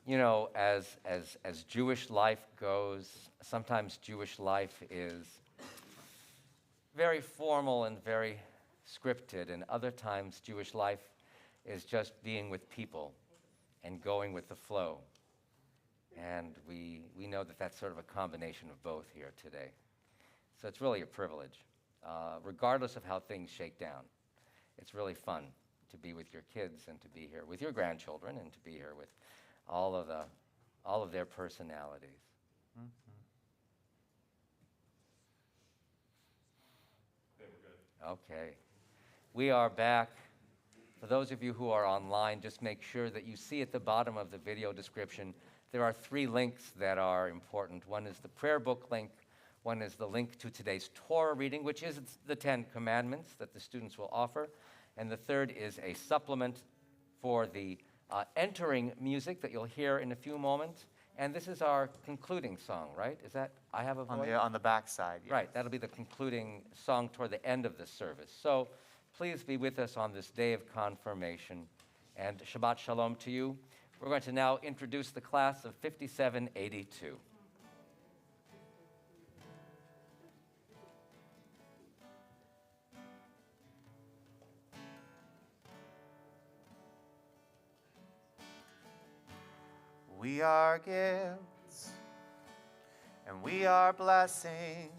as Jewish life goes, sometimes Jewish life is very formal and very scripted, and other times Jewish life is just being with people and going with the flow. And we know that that's sort of a combination of both here today. So it's really a privilege, regardless of how things shake down. It's really fun to be with your kids and to be here with your grandchildren and to be here with all of their personalities. Mm-hmm. They were good. Okay. We are back. For those of you who are online, just make sure that you see at the bottom of the video description, there are 3 links that are important. One is the prayer book link. One is the link to today's Torah reading, which is the 10 Commandments that the students will offer. And the third is a supplement for the entering music that you'll hear in a few moments. And this is our concluding song, right? Is that I Have a Voice? On the back side, yes. Right, that'll be the concluding song toward the end of the service. So please be with us on this day of confirmation. And Shabbat Shalom to you. We're going to now introduce the class of 5782. We are gifts, and we are blessings.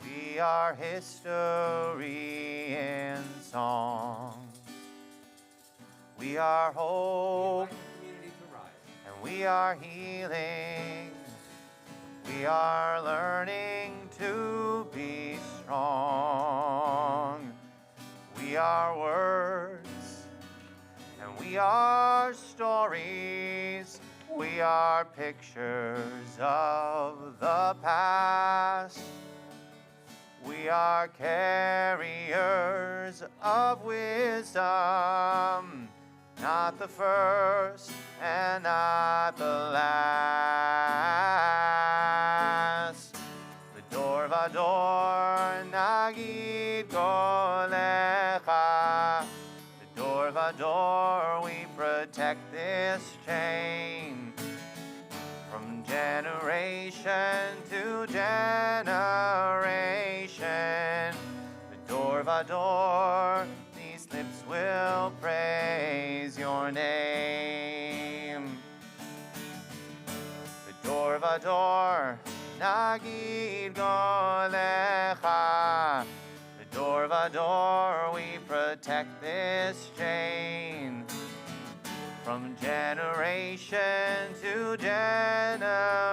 We are history and song. We are hope, and we are healing. We are learning to be strong. We are words, and we are stories. We are pictures of the past. We are carriers of wisdom, not the first and not the last. V'dor v'dor nagid kolecha. V'dor v'dor we protect this chain. From generation to generation, V'dor v'dor, these lips will praise your name. V'dor v'dor, nagid golecha. V'dor v'dor, we protect this chain. From generation to generation,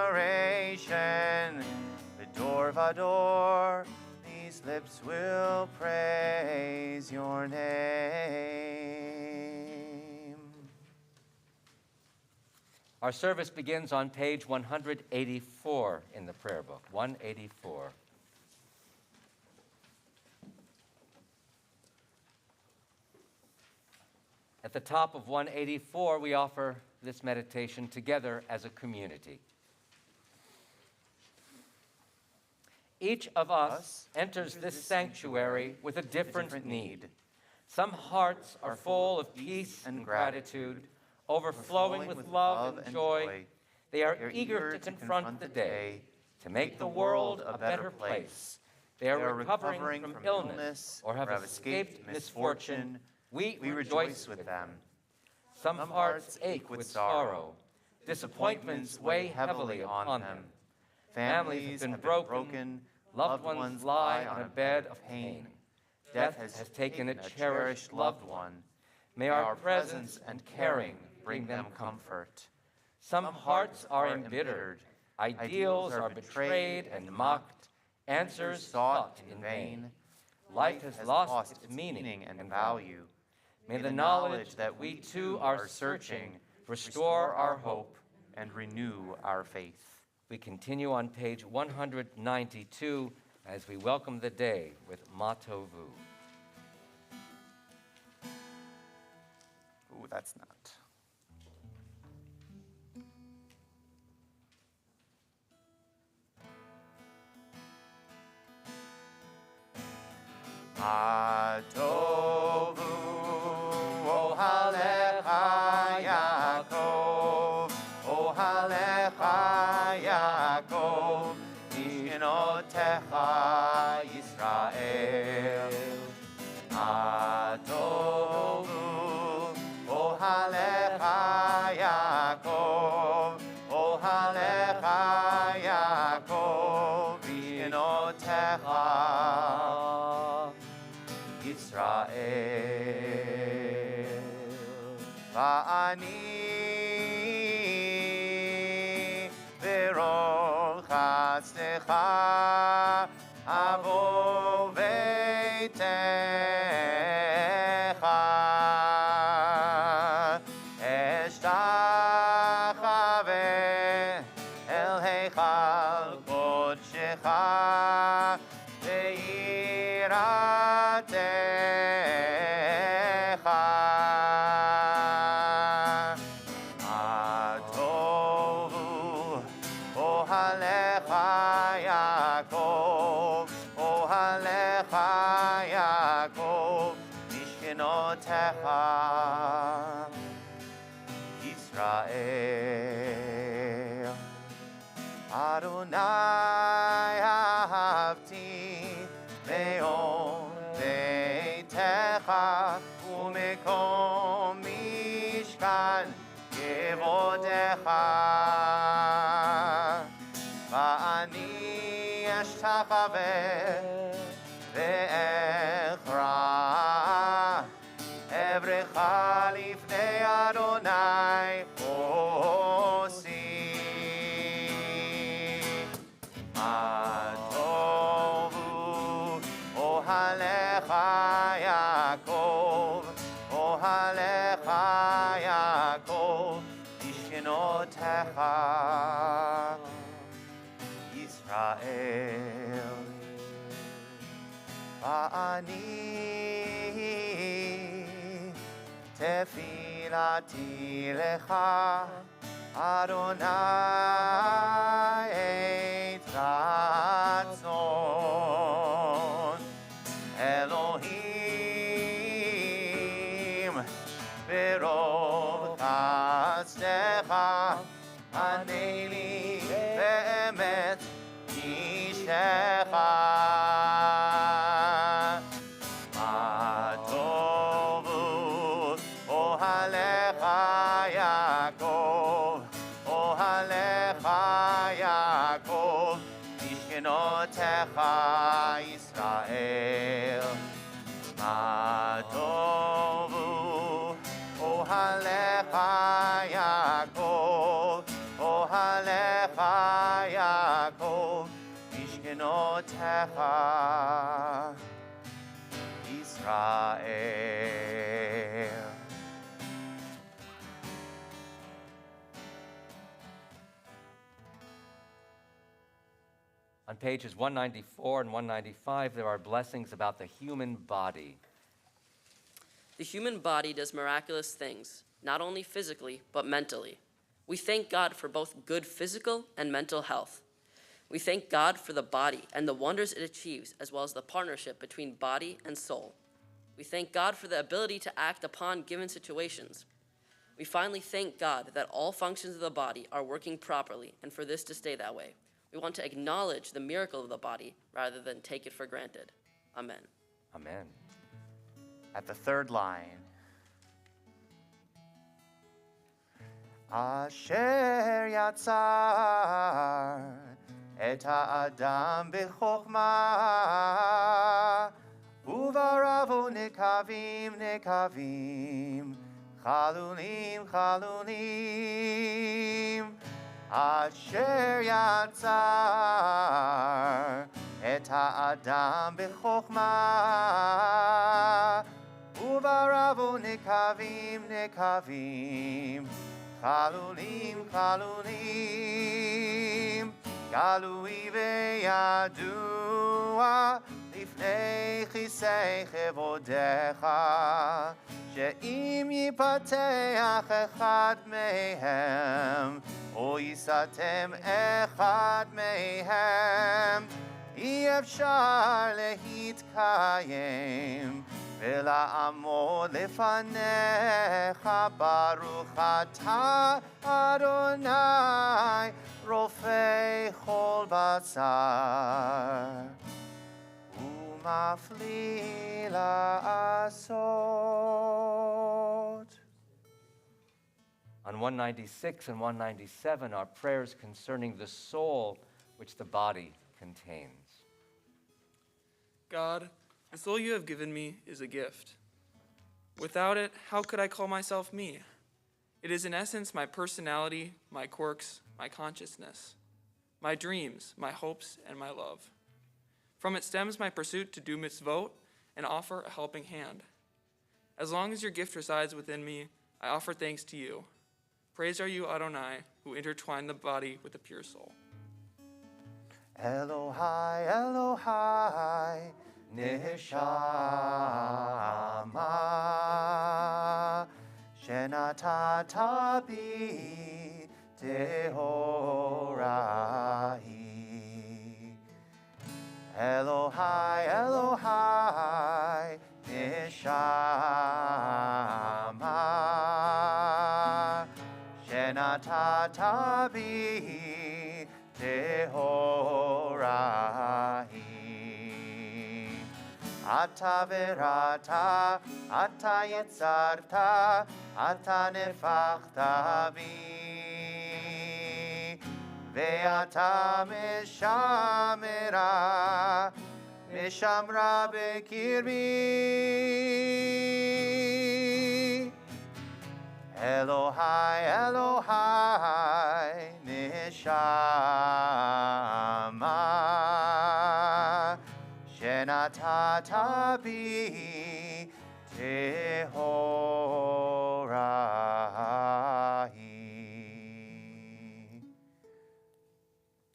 V'dor v'dor, these lips will praise your name. Our service begins on page 184 in the prayer book, 184. At the top of 184, we offer this meditation together as a community. Each of us enters this sanctuary with a different need. Some hearts are full of peace and gratitude, overflowing with love and joy. They are eager to confront the day, to make the world a better place. They are recovering from illness or have escaped misfortune. We rejoice with them. Some hearts ache with sorrow. Disappointments weigh heavily on them. Families have been broken. Loved ones lie on a bed of pain. Death has taken a cherished loved one. May our presence and caring bring them comfort. Some hearts are embittered. Ideals are betrayed and mocked. Answers sought in vain. Life has lost its meaning and value. May the knowledge that we too are searching restore our hope and renew our faith. We continue on page 192 as we welcome the day with Ma Tovu. Ooh, that's not. Ma Tovu, Ohalecha Yaakov. Yaakov, Mishkenotecha Yisrael. Atovu Ohalecha Yaakov, Ohalecha Yaakov, Mishkenotecha Yisrael. Va'ani v'rol chasdecha avo veitecha eshtachave el heichal kodshecha ve'iratecha atovu ohalecha Yaakov, ohalecha Yaakov, mishkenotecha Yisrael. Adonai ahavti me'od beitecha u'mekom mishkan kevodecha. Va'ani ashtachave ve'echra evrecha lifnei Adonai osi. Atovu ohalecha Yaakov, ohalecha Yaakov, mishkenotecha Yisrael. Va'ani tefilati lecha Adonai et ratzon Elohim berov chasdecha aneli be'emet ishecha atovu ohalecha Yaakov, ohalecha Yaakov, mishkenotecha Yisrael. Atovu ohalecha Yaakov, ohalecha Yaakov, mishkenotecha Yisrael. On pages 194 and 195, there are blessings about the human body. The human body does miraculous things, not only physically, but mentally. We thank God for both good physical and mental health. We thank God for the body and the wonders it achieves, as well as the partnership between body and soul. We thank God for the ability to act upon given situations. We finally thank God that all functions of the body are working properly, and for this to stay that way. We want to acknowledge the miracle of the body rather than take it for granted. Amen. Amen. At the third line, Asher yatzar et ha'adam b'chokhmah uvaravo nekavim nekavim chalulim chalulim Asher yatzar et ha'adam b'chokhmah uvaravo nekavim nekavim chalulim chalulim galui ve'yadua lifnei chisei chevodecha she'im yipateach echad mehem o yisatem echad mehem אי אפשר להתקיים ולעמוד לפניך ברוך אתה אדוני רופא כל בשר, ומפליא לעשות. On 196 and 197 are prayers concerning the soul which the body contains. God, the soul you have given me is a gift. Without it, how could I call myself me? It is in essence my personality, my quirks, my consciousness, my dreams, my hopes, and my love. From it stems my pursuit to do mitzvot and offer a helping hand. As long as your gift resides within me, I offer thanks to you. Praised are you, Adonai, who intertwined the body with the pure soul. Elohai, Elohai, Neshama, Shenatata bi Tehorahi. Elohai, Elohai, Neshama, Shenatata bi Tehorahi. Ata verata, ata yetzarta, ata nefachta bi, ve'ata meshamera, meshamra bekirbi. Elohai, Elohai, Neshama, Shenatata bi Tehorahi.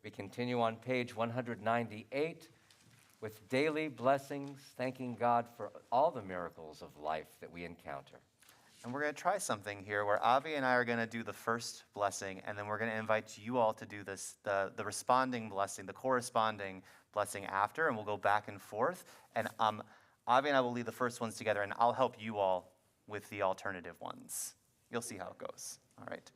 We continue on page 198 with daily blessings, thanking God for all the miracles of life that we encounter. And we're going to try something here where Avi and I are going to do the first blessing, and then we're going to invite you all to do this, the responding blessing, the corresponding blessing after, and we'll go back and forth. And Avi and I will lead the first ones together, and I'll help you all with the alternative ones. You'll see how it goes. All right.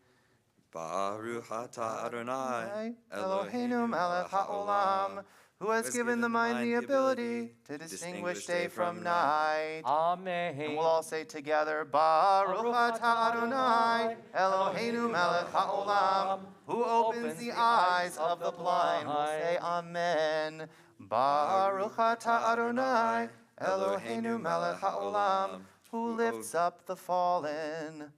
Baruch atah Adonai, Eloheinu melech haolam, who has given the mind the ability to distinguish day from night. Amen. And we'll all say together, Baruch atah Adonai, Eloheinu melech haolam, who opens the eyes of the blind. We'll say Amen. Baruch atah Adonai, Eloheinu melech haolam, who lifts up the fallen.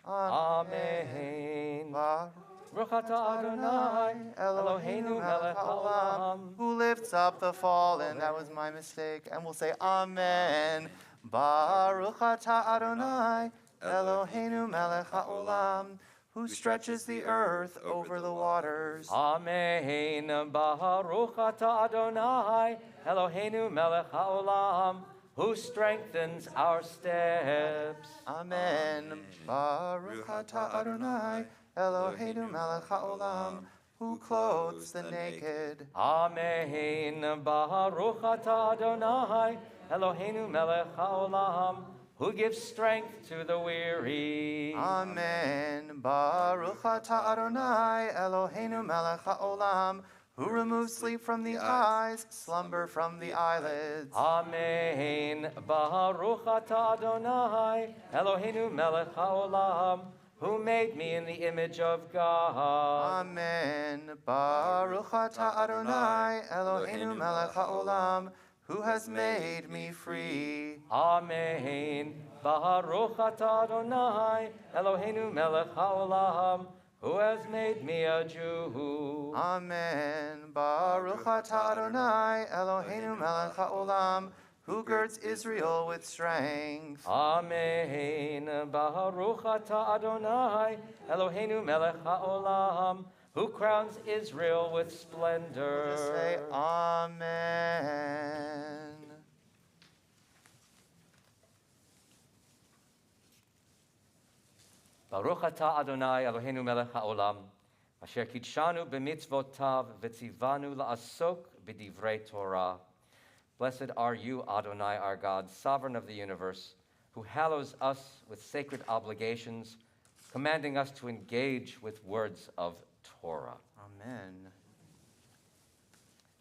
Amen. Baruch Ruchata Adonai, Eloheinu melech haolam. who lifts up the fallen. That was my mistake. And we'll say Amen. Baruch atah Adonai, Eloheinu melech haolam, who stretches the earth over the waters. Amen. Baruch atah Adonai, Eloheinu melech haolam, who strengthens our steps. Amen. Baruch atah Adonai, Eloheinu melech haolam, who clothes the naked. Amen. Baruch atah Adonai, Eloheinu melech haolam, who gives strength to the weary. Amen. Baruch atah Adonai, Eloheinu melech haolam, who removes sleep from the eyes, slumber from the eyelids. Amen. Baruch atah Adonai, Eloheinu melech haolam, who made me in the image of God. Amen. Baruch atah Adonai, Eloheinu melech haolam, who has made me free. Amen. Baruch atah Adonai, Eloheinu melech haolam, who has made me a Jew. Amen. Baruch atah Adonai, Eloheinu melech haolam, who girds Israel with strength. Amen. Baruch atah Adonai, Eloheinu melech haolam, who crowns Israel with splendor. Just say Amen. Baruch atah Adonai Eloheinu melech haolam, asher kitshanu b'mitzvotav v'tzivanu la'asok b'divrei Torah. Blessed are you, Adonai, our God, sovereign of the universe, who hallows us with sacred obligations, commanding us to engage with words of Torah. Amen.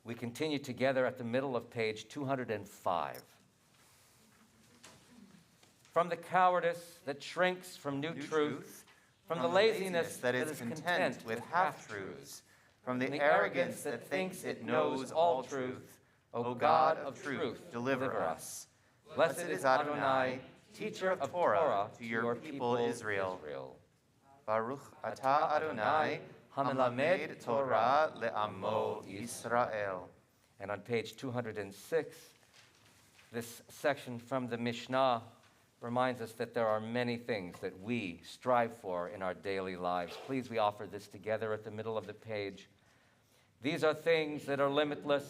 We continue together at the middle of page 205. From the cowardice that shrinks from new truth, from the laziness that is content with half-truths, from the arrogance that thinks it knows all truth, O God of truth, deliver us. Blessed is Adonai, teacher of Torah to your people Israel. Baruch atah Adonai, hamelamed Torah le'amo Israel. And on page 206, this section from the Mishnah reminds us that there are many things that we strive for in our daily lives. Please, we offer this together at the middle of the page. These are things that are limitless,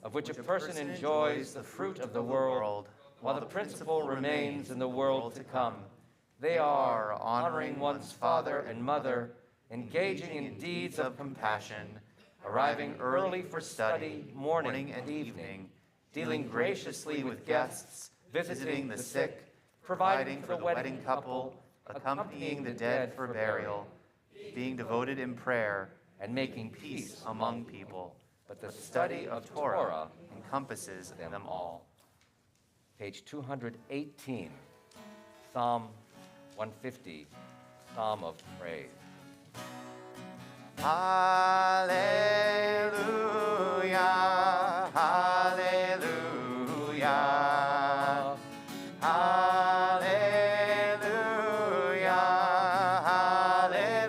of which a person enjoys the fruit of the world, while the principle remains in the world to come. They are honoring one's father and mother, engaging in deeds of compassion, arriving early for study, morning and evening, dealing graciously with guests, visiting the sick, providing for the wedding couple, accompanying the dead for burial, being devoted in prayer, and making peace among people. But the study of Torah encompasses them all. Page 218, Psalm 150, Psalm of Praise. Hallelujah, hallelujah, hallelujah, hallelujah,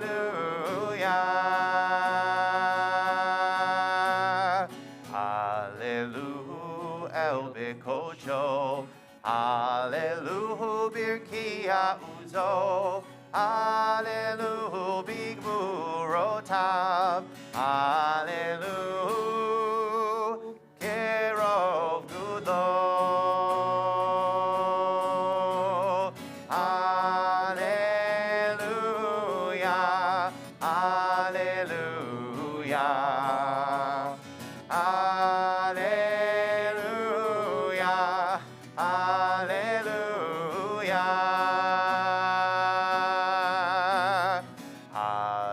hallelujah, el bekocho, hallelujah, birkia uzo, hallelujah, big murotav, hallelujah, kerov gudo, hallelujah, hallelujah, hallelujah, hallelujah.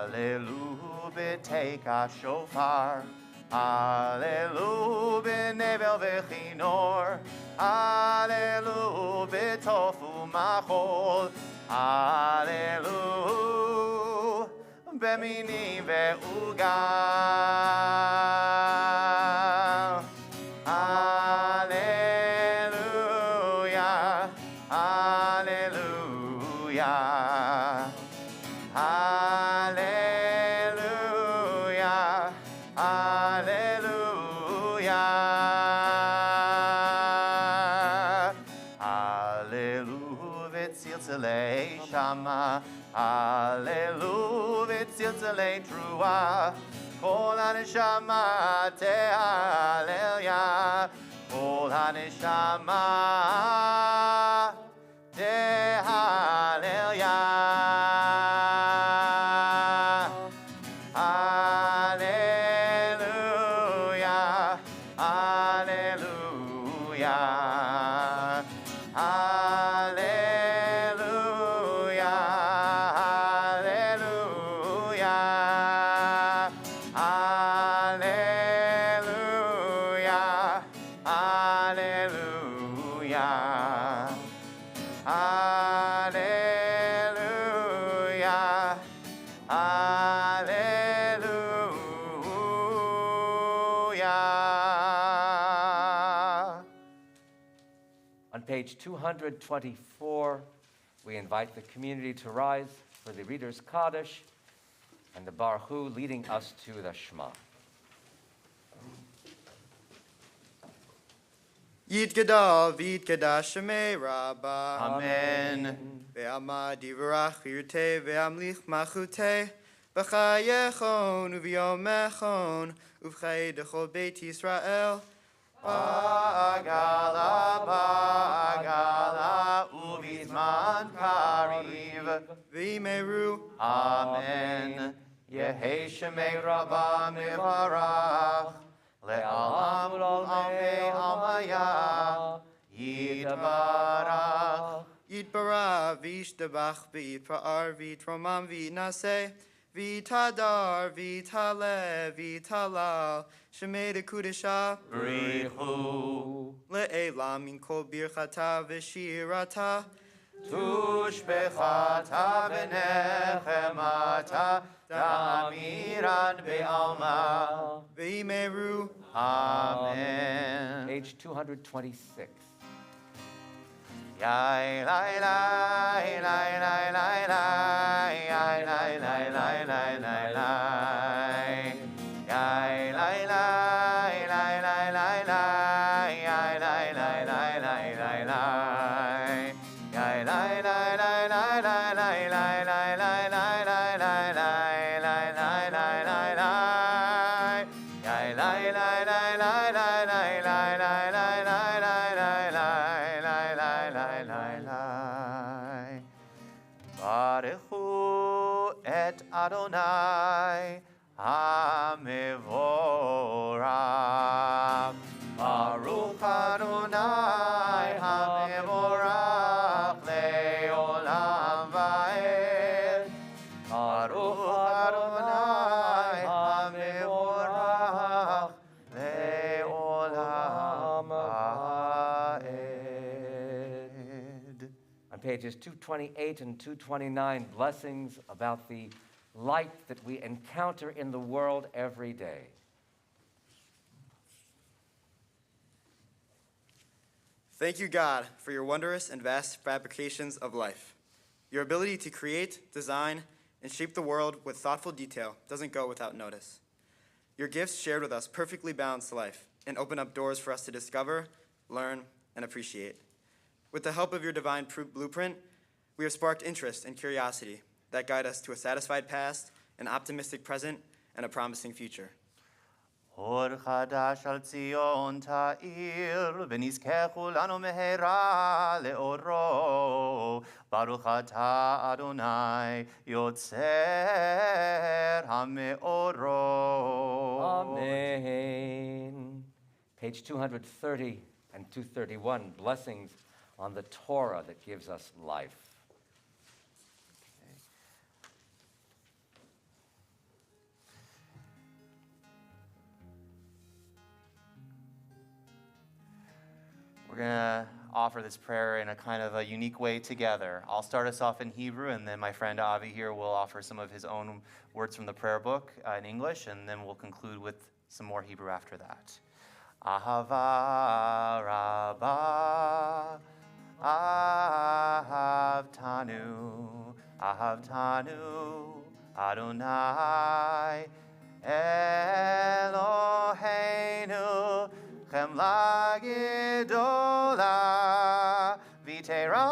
Hallelujah, take a shofar. Hallelujah, nevel vechinor. Hallelujah, tofu machol. Hallelujah, bemini ve'uga. Hallelujah, hallelujah, hallelujah, hallelujah, hallelujah, tziltzalei shama, hallelujah, tziltzalei trua, kol haneshama te'hallelujah, kol haneshama te'hallelujah. Hallelujah, hallelujah, hallelujah, hallelujah, hallelujah, hallelujah, hallelujah, hallelujah. On page 224, we invite the community to rise for the Reader's Kaddish and the Baruch Hu leading us to the Shema. Yitgadal v'yitgadash shemei Rabbah. Amen. Ve'amad yivarach v'yirteh ve'amlich machuteh b'chayechon u'v'yomechon u'v'chay dechol beit Yisrael. Bagala, bagala, uvizman kariv. V'imeru Amen. Yehi shemei Rabbah mivarach. Le'alam ul'amei almaya. Yitbarach. Yitbarach v'yishtabach v'yitpa'ar v'yitromam v'yitnaseh Vitadar, vitale, vitalal, shemeda kudesha, Brichu. le'elam min kol birchata v'shirata, Tushbechata v'nechemata da'amiran be'alma. v'imeru. Amen. Page 226. Yai lai lai lai lai lai lai yai lai lai lai lai lai lai yai lai lai lai lai lai lai yai lai lai lai lai lai lai yai lai lai lai lai lai lai lai lai lai lai lai lai lai lai lai lai lai lai yai lai lai lai lai lai lai lai lai lai Baruchu et Adonai HaMevorach. Baruch Adonai HaMevorach le'olam va'ed. Baruch Adonai HaMevorach le'olam va'ed. On pages 228 and 229, blessings about the light that we encounter in the world every day. Thank you, God, for your wondrous and vast fabrications of life. Your ability to create, design, and shape the world with thoughtful detail doesn't go without notice. Your gifts shared with us perfectly balance life and open up doors for us to discover, learn, and appreciate. With the help of your divine blueprint, we have sparked interest and curiosity that guide us to a satisfied past, an optimistic present, and a promising future. Or chadash al Zion ta'ir, v'nizkechu lanu mehera le'oro. Baruch atah Adonai, yotzer ha'me'oro. Amen. Page 230 and 231, blessings on the Torah that gives us life. We're going to offer this prayer in a kind of a unique way together. I'll start us off in Hebrew, and then my friend Avi here will offer some of his own words from the prayer book in English, and then we'll conclude with some more Hebrew after that. Ahava Rabbah, Ahavtanu, Adonai, Eloheinu, Chemla Gedola, Vitera,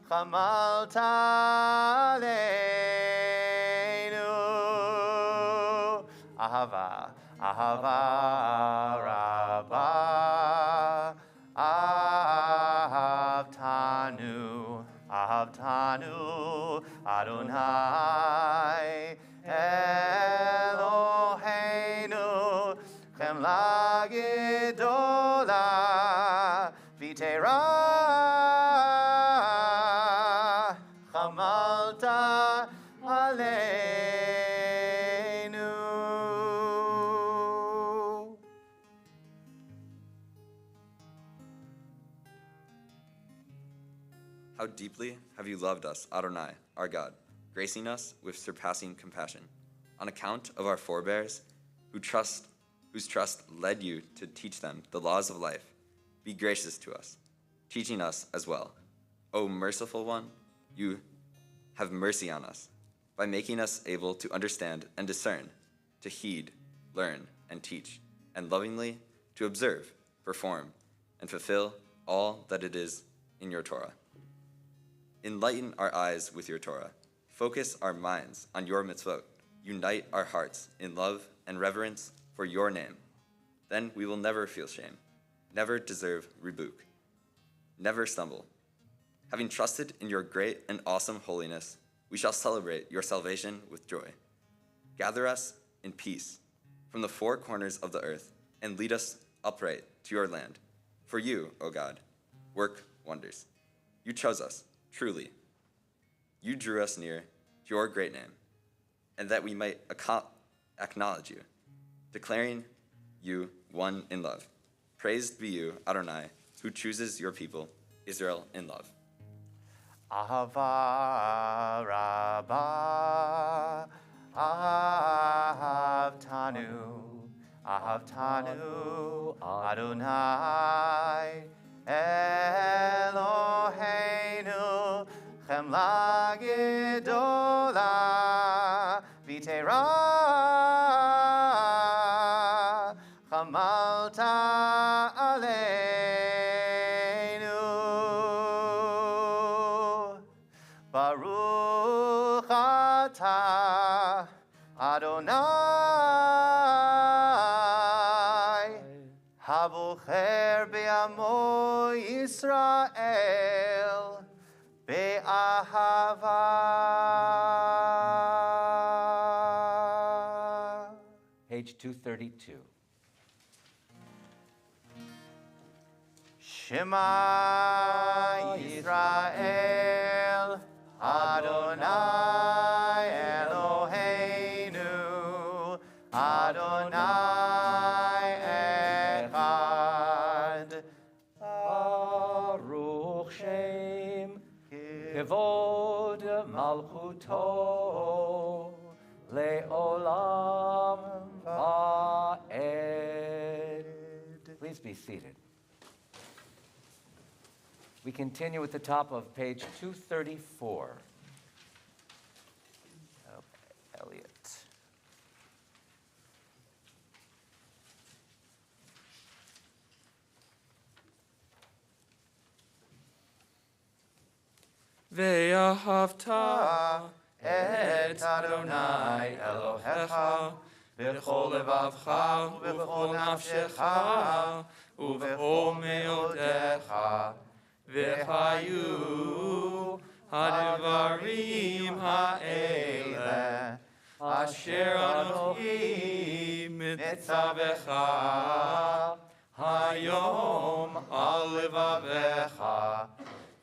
Chamalta Aleinu, Ahava Rabbah, Ahavtanu, Adonai, Eloheinu, Chemla Gedola, Vitera, Chamalta Aleinu. How deeply have you loved us, Adonai, our God, gracing us with surpassing compassion, on account of our forebears, whose trust led you to teach them the laws of life. Be gracious to us, teaching us as well. O merciful one, you have mercy on us, by making us able to understand and discern, to heed, learn, and teach, and lovingly to observe, perform, and fulfill all that it is in your Torah. Enlighten our eyes with your Torah. Focus our minds on your mitzvot. Unite our hearts in love and reverence for your name. Then we will never feel shame, never deserve rebuke, never stumble. Having trusted in your great and awesome holiness, we shall celebrate your salvation with joy. Gather us in peace from the four corners of the earth and lead us upright to your land. For you, O God, work wonders. You chose us, truly, you drew us near to your great name, and that we might acknowledge you, declaring you one in love. Praised be you, Adonai, who chooses your people, Israel, in love. Ahava Rabbah, Ahavtanu, Adonai, Eloheinu, Chemla Gedola, V'Teira, Chamalta Aleinu, Baruch Atah Adonai, Habocher be'amo Yisrael, be'ahava. Page 232. Shema Yisrael, Adonai Eloheinu, Adonai Echad. Baruch Shem, Kevod Malchuto, Le'olam Va'ed. Please be seated. We continue at the top of page 234. Elliot. Ve'ahavta et Adonai Elohecha v'chol levavcha v'chol nafshecha uv'chol meodecha v'chayu hadvarim ha'ele asher anochi mitzavecha hayom al levavecha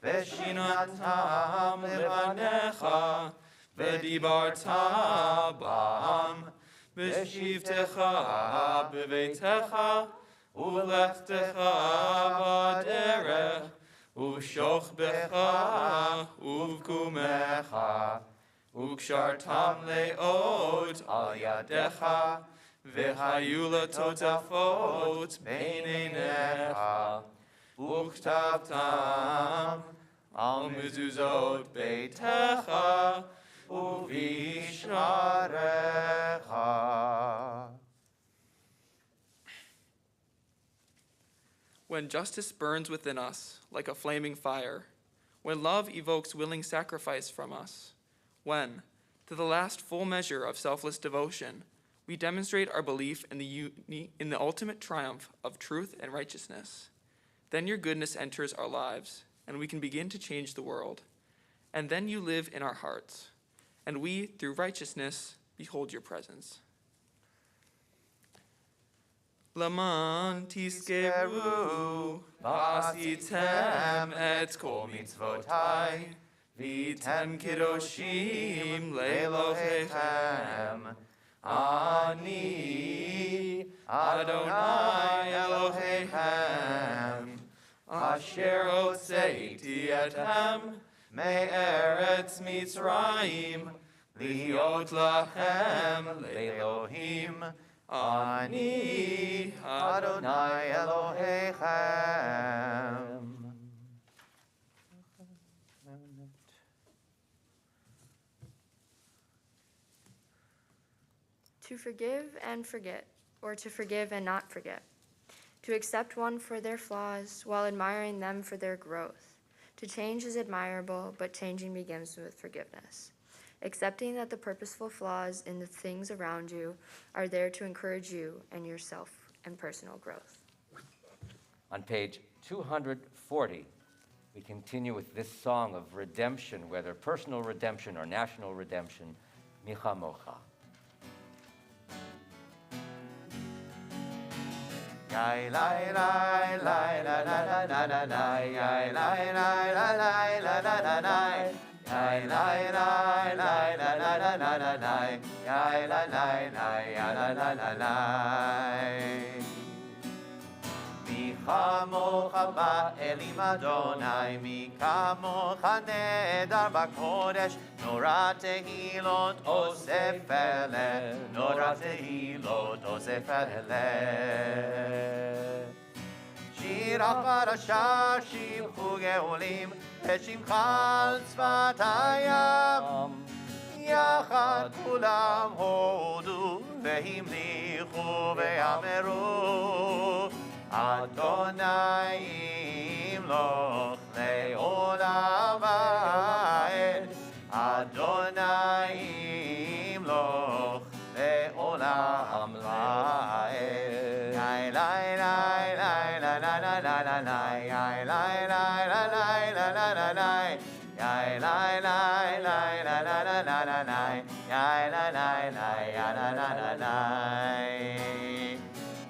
V'shinatam levanecha, v'dibarta ba'am, v'shivtecha b'veitecha, u'lechtecha b'derech, u'v'shochbecha u'v'kumecha, u'kshartam le'od al yadecha, v'hayu latotafot b'neinecha, Ukhtavtam al mezuzot beitecha uvisharecha. When justice burns within us like a flaming fire, when love evokes willing sacrifice from us, when, to the last full measure of selfless devotion, we demonstrate our belief in the ultimate triumph of truth and righteousness, then your goodness enters our lives, and we can begin to change the world. And then you live in our hearts, and we, through righteousness, behold your presence. Laman tiskeru, v'asitem et kol mitzvotai, v'tem kiddoshim le'Elohechem. Ani Adonai Elohechem, asher hotzeiti etchem me'eretz Mitzrayim, liot lachem le'Elohim. Ani Adonai Elohechem. To forgive and forget, or to forgive and not forget. To accept one for their flaws while admiring them for their growth. To change is admirable, but changing begins with forgiveness. Accepting that the purposeful flaws in the things around you are there to encourage you and yourself and personal growth. On page 240, we continue with this song of redemption, whether personal redemption or national redemption, Micha Mocha. Lai lai lai lai la la la la la lai lai lai lai lai la la la lai Yai lai lai lai la la la la la lai. Yai lai lai lai ya la la la lai. Mi chamocha ba'elim Adonai, mi kamocha nedar b'kodesh, nora tehilot osef eleh, nora tehilot osef eleh. שיר הפרשה שיבחו גאולים את שמך על שפת הים יחד כולם הודו והמליכו ואמרו אדוני ימלוך לעולם ועד אדוני ימלוך לעולם ועד lai lai lai lai la la la la la lai lai lai lai la lai la la la lai lai lai lai lai la la la la la lai lai lai lai lai la la la la lai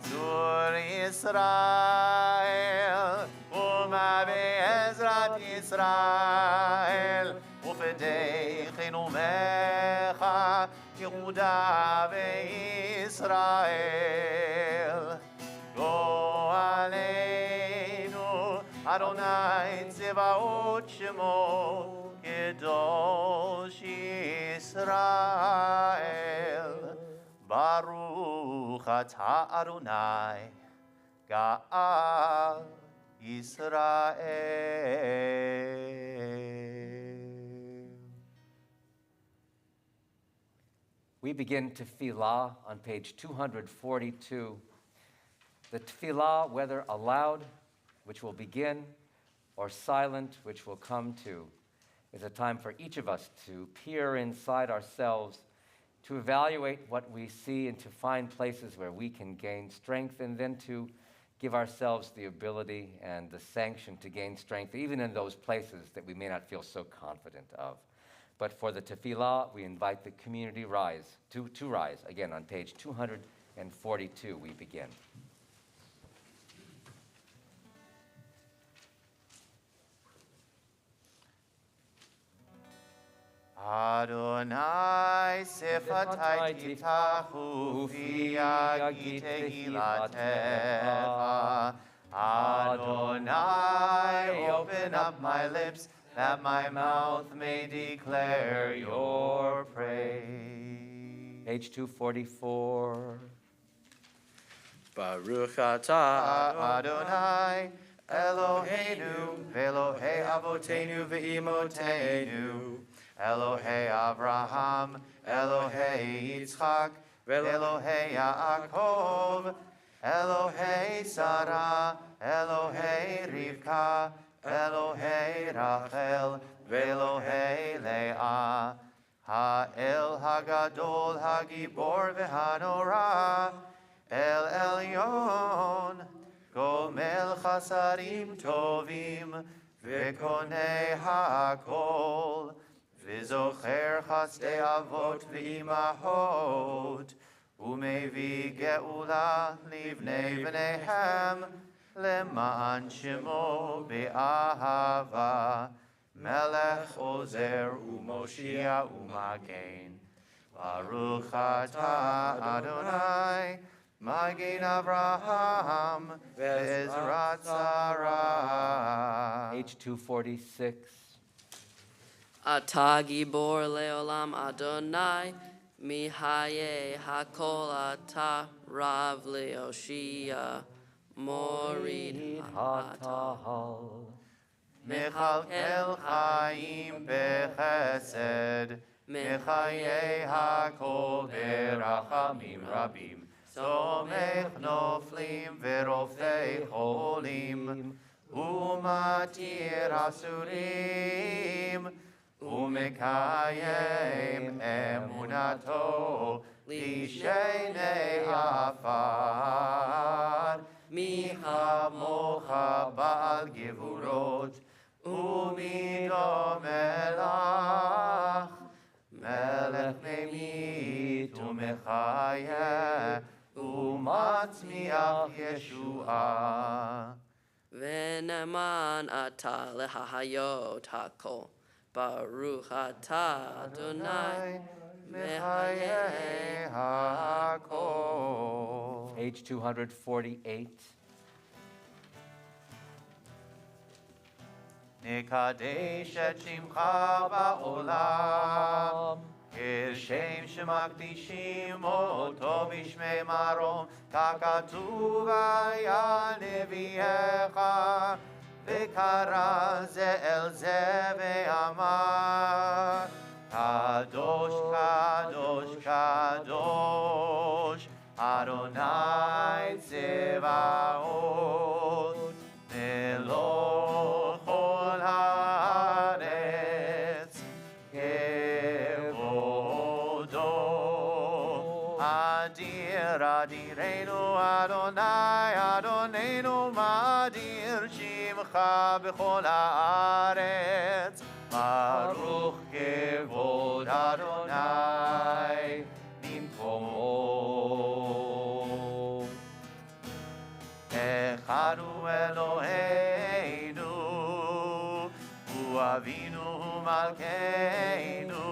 Zur Israel Uma be'ezrat Israel Ufedei chinumecha Yehuda ve'Israel Go aleinu Adonai Tzevaot Shemo Kedosh Yisrael Baruch Atah Adonai Ga'al Yisrael. We begin Tefillah on page 242. The Tefillah, whether aloud, which will begin, or silent, which will come to, is a time for each of us to peer inside ourselves, to evaluate what we see and to find places where we can gain strength, and then to give ourselves the ability and the sanction to gain strength, even in those places that we may not feel so confident of. But for the Tefillah, we invite the community to rise. Again, on page 242, we begin. Adonai sefatai tiftachu fi yagi tehilatecha. Adonai, open up my lips, that my mouth may declare your praise. Page 244. Baruch atah Adonai, Eloheinu, Velohei Avotenu ve'imotenu, Elohei Abraham, Elohei Yitzchak, Elohei Yaakov, Elohei Sarah, Elohei Rivka, Elohei Rachel, Velohei Leah, Ha'el Hagadol Hagibor ve'hanora, El Elyon, Gomel Chasarim Tovim, Ve'konei Hakol, V'zocher Chasdei Avot V'imahot, Umevi Geula Livnei V'nehem, Leman Shemo Be'ahava, Melech Ozer Umoshia Umagen. Baruch atah Adonai, Magen Avraham, Ve'ezrat Sarah. Page 246. Atah gibor leolam Adonai, mihaye hakol atah rav leoshia, morid hatahal. Mechalkel Chaim bechesed, Mechaye hakol berachamim rabim, Somech noflim verofei cholim, Umatir asurim, Umekayem emunato, Lishenei afar, Michamocha ba'al gevurot, Umidom elach, Melech memit umechaya, umatzmiach Yeshua. Veneman atah lehahayot hakol, Baruch atah Adonai Mechayei hakol. Page 248. נקדש את שמך בעולם, כשם שמקדישים אותו בשמי מרום, ככתוב היה נביאך, וקרא זה אל זה ואמר, קדוש, קדוש, קדוש, אדוני צבאות, מלוא כל הארץ, כבודו. אדיר אדירנו אדוני, אדוננו מאדיר שמך בכל הארץ, ברוך כבוד אדוני במקומו. אחד הוא אלוהינו, הוא אבינו, הוא מלכנו,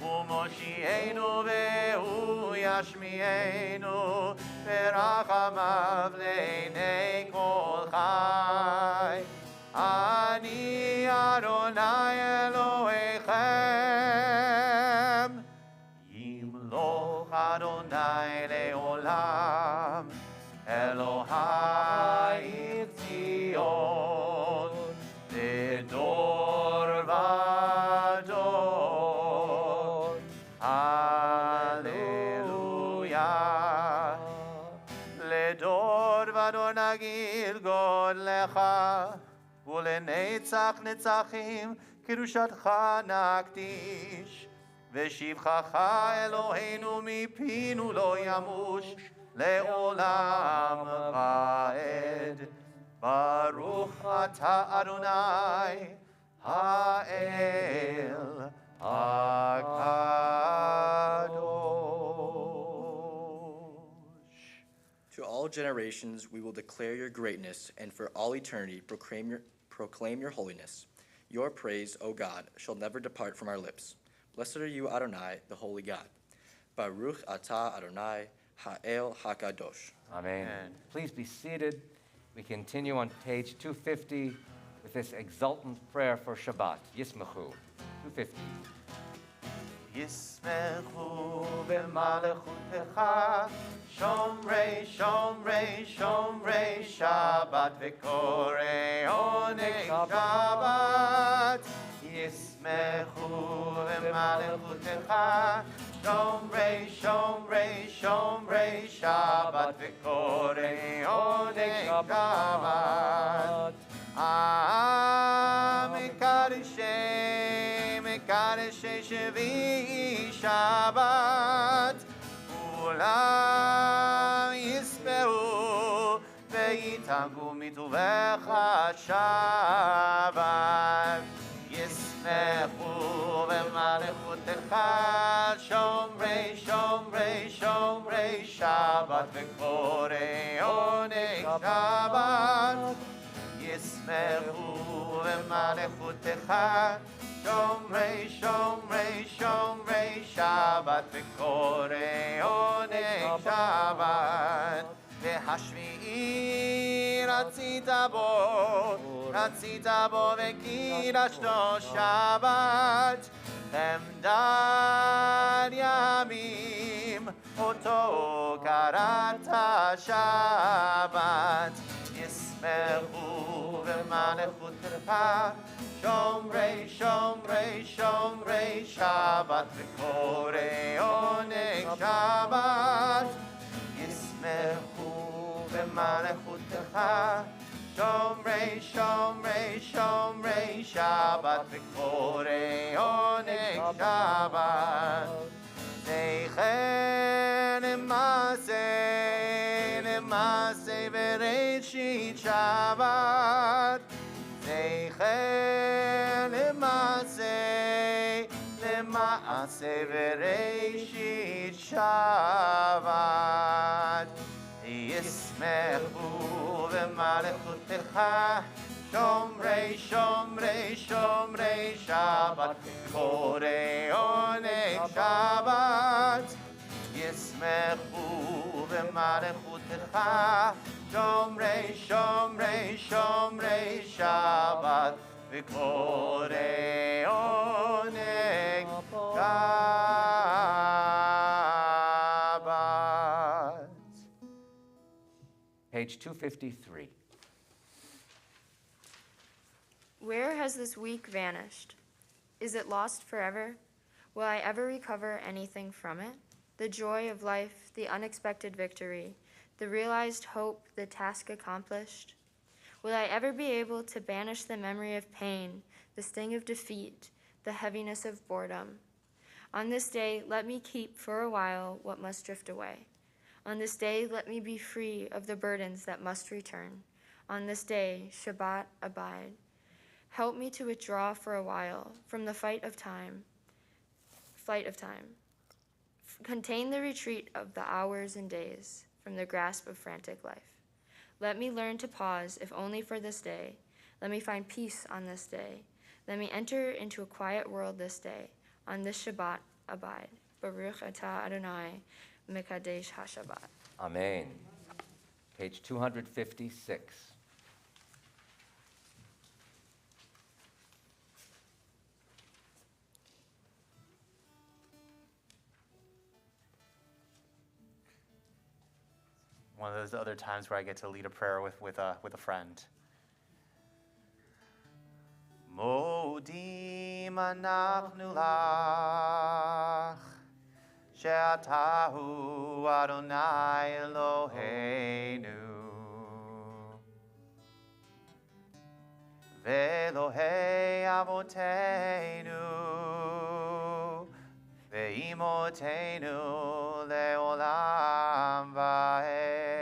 הוא מושיענו והוא ישמיענו, ברחמיו לעיני כל חי. אני אדוני אלוהיכם, ימלוך אדוני לעולם, אלוהי ציון, לדור ודור. הללויה. לדור ודור נגיד גודלך, ולנצח נצחים קדושתך נקדיש. ושבחך אלוהינו מפינו לא ימוש, לעולם ועד. ברוך אתה אדוני האל הקדוש. To all generations we will declare your greatness, and for all eternity proclaim your holiness. Your praise, O God, shall never depart from our lips. Blessed are you, Adonai, the holy God. Baruch atah Adonai, ha'el hakadosh. Amen. Please be seated. We continue on page 250 with this exultant prayer for Shabbat. Yismechu. 250. ישמחו במלכותך, שומרי שומרי שומרי שבת וקוראי עונג שבת. ישמחו במלכותך, שומרי שומרי שומרי שבת וקוראי עונג שבת. מקדשי שביעי שבת, כולם יספרו ויתענגו מטובך שבת. ישמחו במלכותך, שומרי שומרי שומרי שבת וקוראי עונג שבת. ישמחו במלכותך, שומרי שומרי שומרי שבת וקוראי עונג שבת. והשביעי רצית בו וקידשתו שבת. חמדת ימים אותו קראת שבת. ישמחו במלכותך, שומרי שומרי שומרי שבת וקוראי עונג שבת. ישמחו במלכותך, שומרי שומרי שומרי שבת וקוראי עונג שבת. זכר למעשה בראשית שבת. זכר למעשה בראשית שבת. ישמחו במלכותך, Shomrei, Shomrei, Shomrei Shabbat, Korei Onei Shabbat, Yismechu v'marechutecha, Shomrei, Shomrei, Shomrei Shabbat, Korei Onei Shabbat. Page 253. Where has this week vanished? Is it lost forever? Will I ever recover anything from it? The joy of life, the unexpected victory, the realized hope, the task accomplished? Will I ever be able to banish the memory of pain, the sting of defeat, the heaviness of boredom? On this day, let me keep for a while what must drift away. On this day, let me be free of the burdens that must return. On this day, Shabbat, abide. Help me to withdraw for a while from the flight of time. Contain the retreat of the hours and days from the grasp of frantic life. Let me learn to pause, if only for this day. Let me find peace on this day. Let me enter into a quiet world this day. On this Shabbat, abide. Baruch atah Adonai, Mekadesh HaShabbat. Amen. Page 256. One of those other times where I get to lead a prayer with a friend. Modim anachnu lach, she'atahu Adonai Eloheinu, ve'Elohei avoteinu, ve'imotenu le'olam va'ed.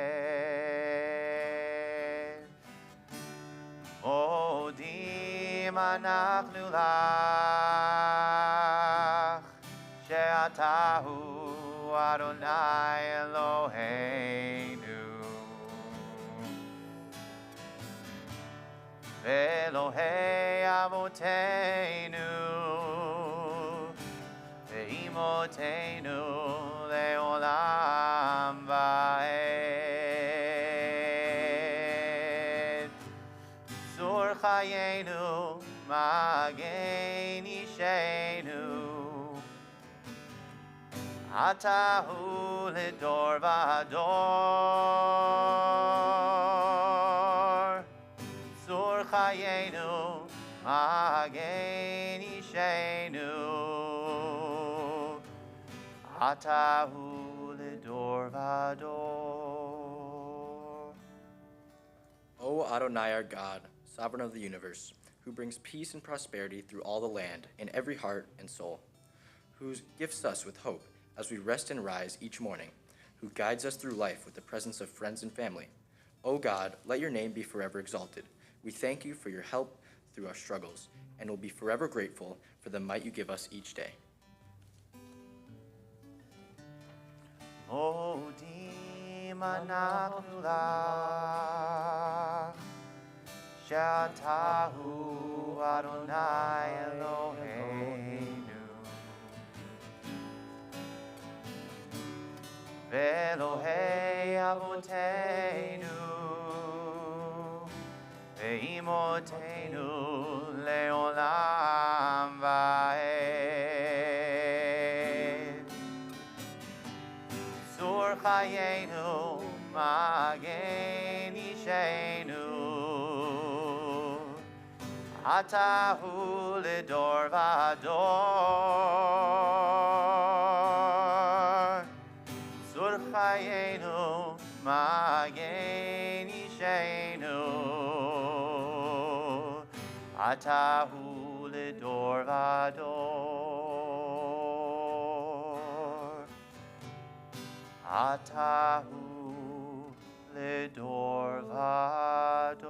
Modim anachnu lach, she'atahu Adonai Eloheinu, ve'Elohei avoteinu, ve'imotenu le'olam va'ed. Zur chayenu magen ishenu, atahu lidor v'ador. Zur chayenu magen ishenu, atahu lidor v'ador. O Adonai our God, sovereign of the universe, who brings peace and prosperity through all the land, in every heart and soul, who gifts us with hope as we rest and rise each morning, who guides us through life with the presence of friends and family. O God, let your name be forever exalted. We thank you for your help through our struggles, and will be forever grateful for the might you give us each day. Modim anachnu lach, she'atahu Adonai Eloheinu, ve'Elohei avoteinu, ve'imotenu le'olam va'ed. Zur chayenu magen ishenu, atahu lidor v'ador. Zur chayenu magen ishenu, atahu lidor v'ador. Atahu lidor v'ador.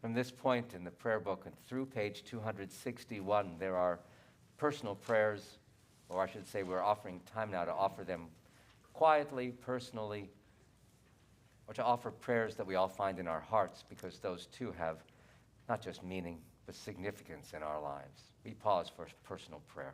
From this point in the prayer book and through page 261, there are personal prayers, or I should say we're offering time now to offer them quietly, personally, or to offer prayers that we all find in our hearts, because those too have not just meaning, but significance in our lives. We pause for personal prayer.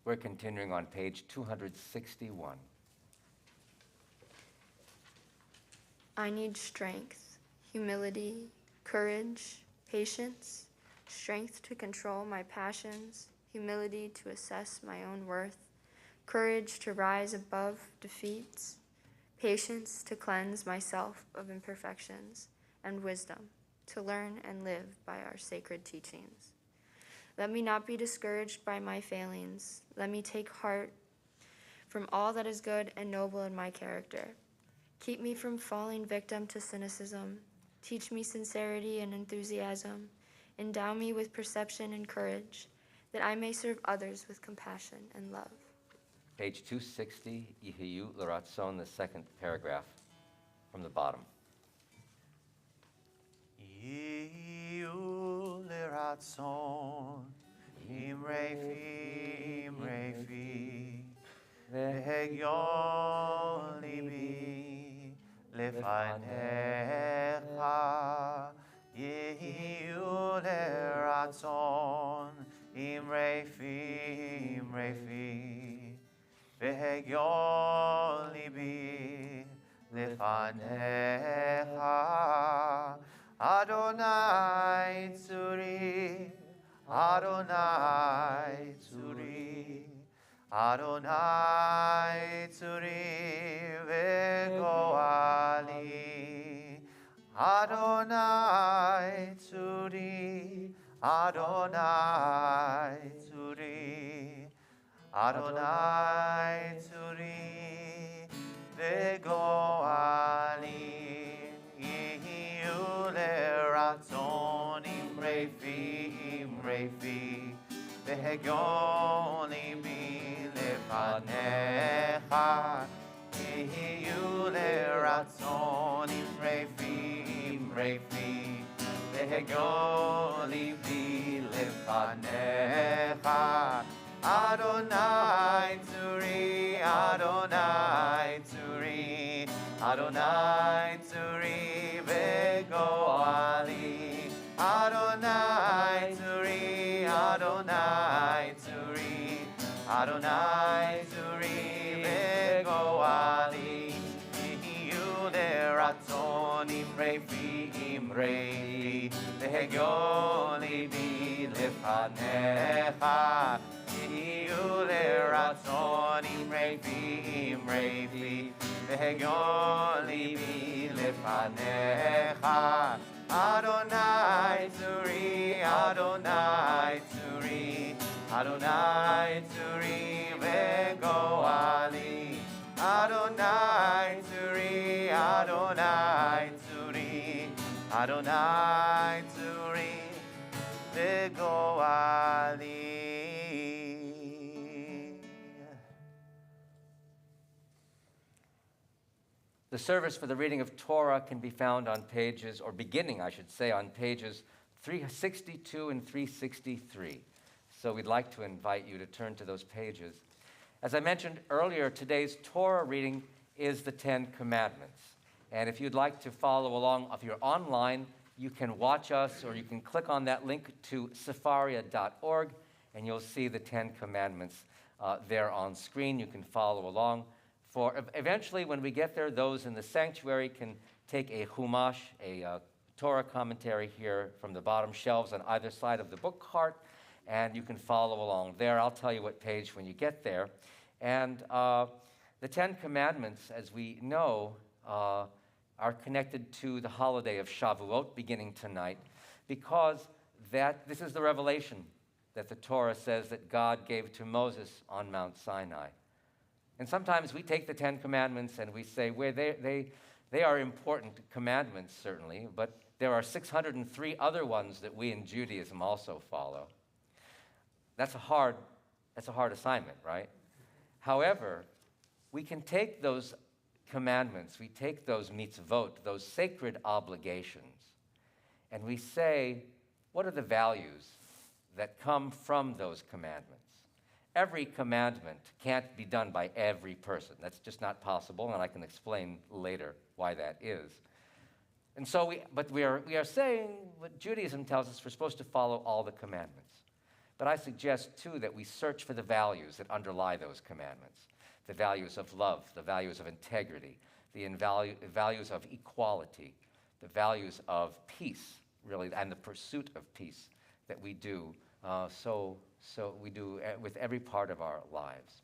We're continuing on page 261. I need strength, humility, courage, patience, strength to control my passions, humility to assess my own worth, courage to rise above defeats, patience to cleanse myself of imperfections, and wisdom to learn and live by our sacred teachings. Let me not be discouraged by my failings. Let me take heart from all that is good and noble in my character. Keep me from falling victim to cynicism. Teach me sincerity and enthusiasm. Endow me with perception and courage, that I may serve others with compassion and love. Page 260, Yehiyu L'Ratzon, the second paragraph from the bottom. Yehiyu l'ratzon, imrefi, v'hegyon libi lefanecha. Yehiyu l'ratzon, imrefi, v'hegyon libi lefanecha. Adonai tzuri, Adonai tzuri, Adonai tzuri vegoali. Adonai tzuri, Adonai tzuri, Adonai tzuri vegoali. Ratzon imrefi, v'hegyon libi lefanecha. Yehiyu l'ratzon imrefi, v'hegyon libi lefanecha. Adonai tzuri, Adonai tzuri, Adonai tzuri vegoali. Adonai tzuri, Adonai tzuri, Adonai tzuri vegoali. Yehiyu l'ratzon imrefi, v'hegyon libi lefanecha. Yehiyu l'ratzon imrefi, v'hegyon libi lefanecha. Adonai tzuri, Adonai tzuri, Adonai tzuri vegoali. Adonai tzuri, Adonai tzuri, Adonai tzuri vegoali. The service for the reading of Torah can be found on pages, or beginning, I should say, on pages 362 and 363. So we'd like to invite you to turn to those pages. As I mentioned earlier, today's Torah reading is the Ten Commandments. And if you'd like to follow along, if you're online, you can watch us, or you can click on that link to safaria.org, and you'll see the 10 Commandments there on screen. You can follow along. Eventually, when we get there, those in the sanctuary can take a Chumash, a Torah commentary here from the bottom shelves on either side of the book cart, and you can follow along there. I'll tell you what page when you get there. And the 10 Commandments, as we know, are connected to the holiday of Shavuot beginning tonight, because this is the revelation that the Torah says that God gave to Moses on Mount Sinai. And sometimes we take the 10 Commandments and we say, well, they are important commandments, certainly, but there are 603 other ones that we in Judaism also follow. That's a hard assignment, right? However, we can take those commandments, we take those mitzvot, those sacred obligations, and we say, what are the values that come from those commandments? Every commandment can't be done by every person. That's just not possible, and I can explain later why that is. And so we are saying what Judaism tells us, we're supposed to follow all the commandments. But I suggest, too, that we search for the values that underlie those commandments. The values of love, the values of integrity, the values of equality, the values of peace, really, and the pursuit of peace that we do, so we do with every part of our lives.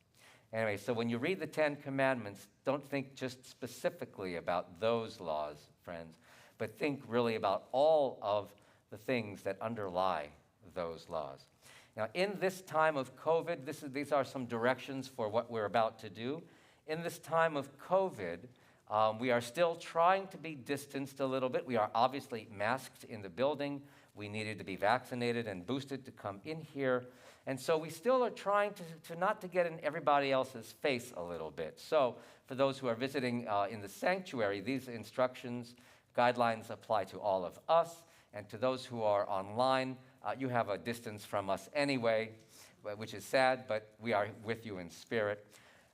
Anyway, so when you read the 10 Commandments, don't think just specifically about those laws, friends, but think really about all of the things that underlie those laws. Now, in this time of COVID, these are some directions for what we're about to do. In this time of COVID, we are still trying to be distanced a little bit. We are obviously masked in the building. We needed to be vaccinated and boosted to come in here. And so we still are trying to not to get in everybody else's face a little bit. So for those who are visiting in the sanctuary, these instructions, guidelines apply to all of us. And to those who are online, you have a distance from us anyway, which is sad, but we are with you in spirit.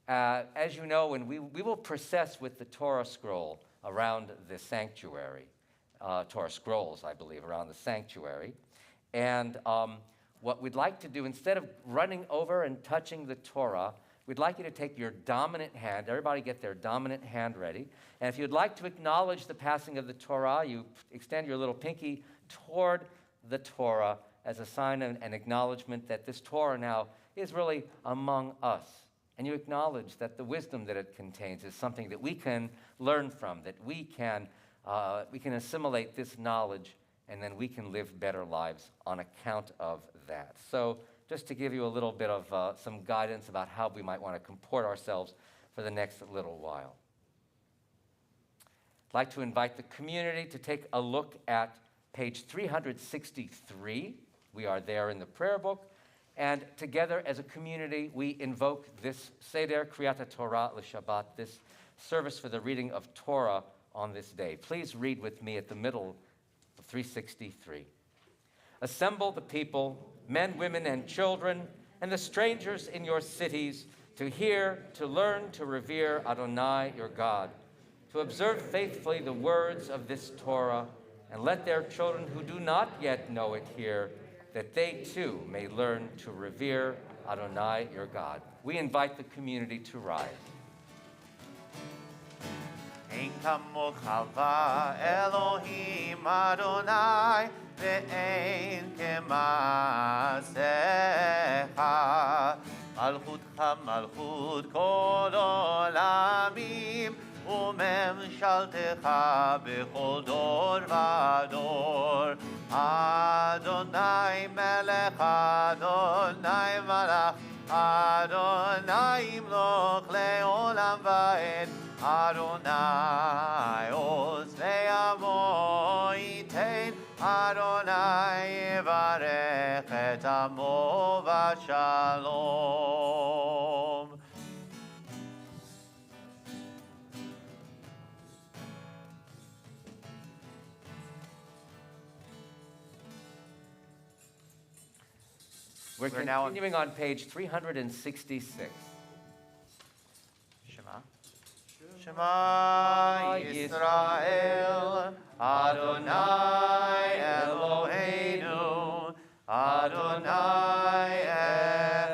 As you know, we will process with the Torah scroll around the sanctuary, Torah scrolls, I believe, around the sanctuary. And what we'd like to do, instead of running over and touching the Torah, we'd like you to take your dominant hand. Everybody get their dominant hand ready. And if you'd like to acknowledge the passing of the Torah, you extend your little pinky toward the Torah as a sign and acknowledgement that this Torah now is really among us. And you acknowledge that the wisdom that it contains is something that we can learn from, that we can assimilate this knowledge, and then we can live better lives on account of that. So just to give you a little bit of some guidance about how we might want to comport ourselves for the next little while. I'd like to invite the community to take a look at page 363. We are there in the prayer book. And together as a community, we invoke this Seder Kriyat Torah l'Shabbat, this service for the reading of Torah on this day. Please read with me at the middle of 363. Assemble the people, men, women, and children, and the strangers in your cities, to hear, to learn, to revere Adonai, your God, to observe faithfully the words of this Torah, and let their children who do not yet know it hear, that they too may learn to revere Adonai, your God. We invite the community to rise. Ein kamocha Elohim Adonai ve'ein kemasecha. Malchutcha malchut kol olamim וממשלתך בכל דור ודור. אדוני מלך, אדוני מלך, אדוני ימלוך לעולם ועד. אדוני עוז לעמו ייתן, אדוני יברך את עמו בשלום. We're continuing on page 366. Shema. Shema Yisrael, Adonai Eloheinu, Adonai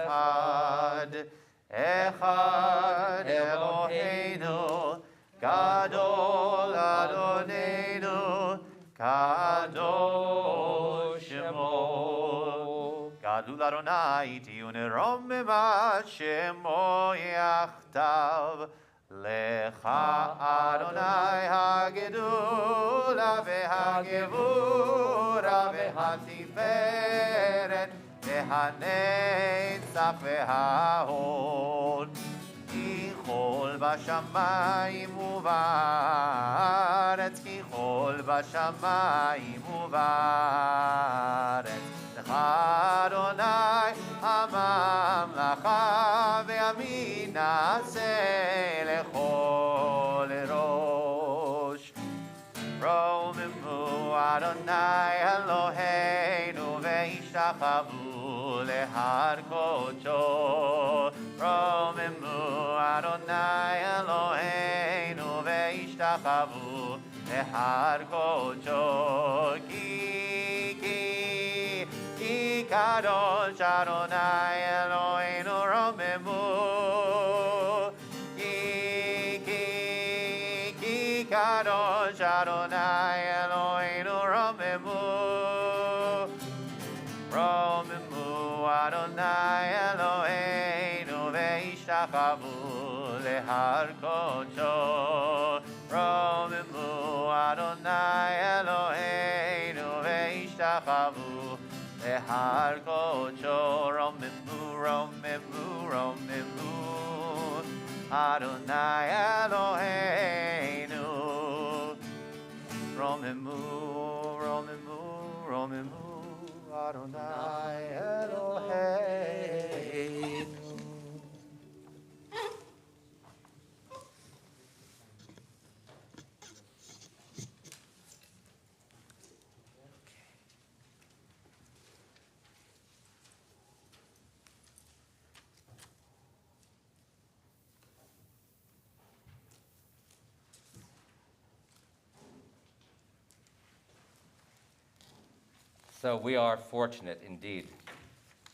Echad, Echad Eloheinu, Gadol Adonenu, Kadosh Shemo. Gadol Adonai tiyun romema Shemo yachtav. Lecha Adonai hagedula vehagevura vehatiferet vehanetzach vehahod. Kichol bashamayim uvaretz, kichol bashamayim uvaretz. Lecha Adonai hamamlacha ve'amin na'aseh lechol rosh. Romimu Adonai Eloheinu ve'ishachavu lehar kodsho. Romimu Adonai Eloheinu ve'ishachavu lehar kodsho. Ki kadosh Adonai Eloheinu romimu. Ki kadosh Adonai Eloheinu romimu. Romimu Adonai Eloheinu ve'ishachavu lehar kodsho. Romimu Adonai Eloheinu ve'ishachavu lehar kodsho. Romimu, romimu, romimu Adonai Eloheinu. Romimu, romimu, romimu Adonai Eloheinu. So we are fortunate indeed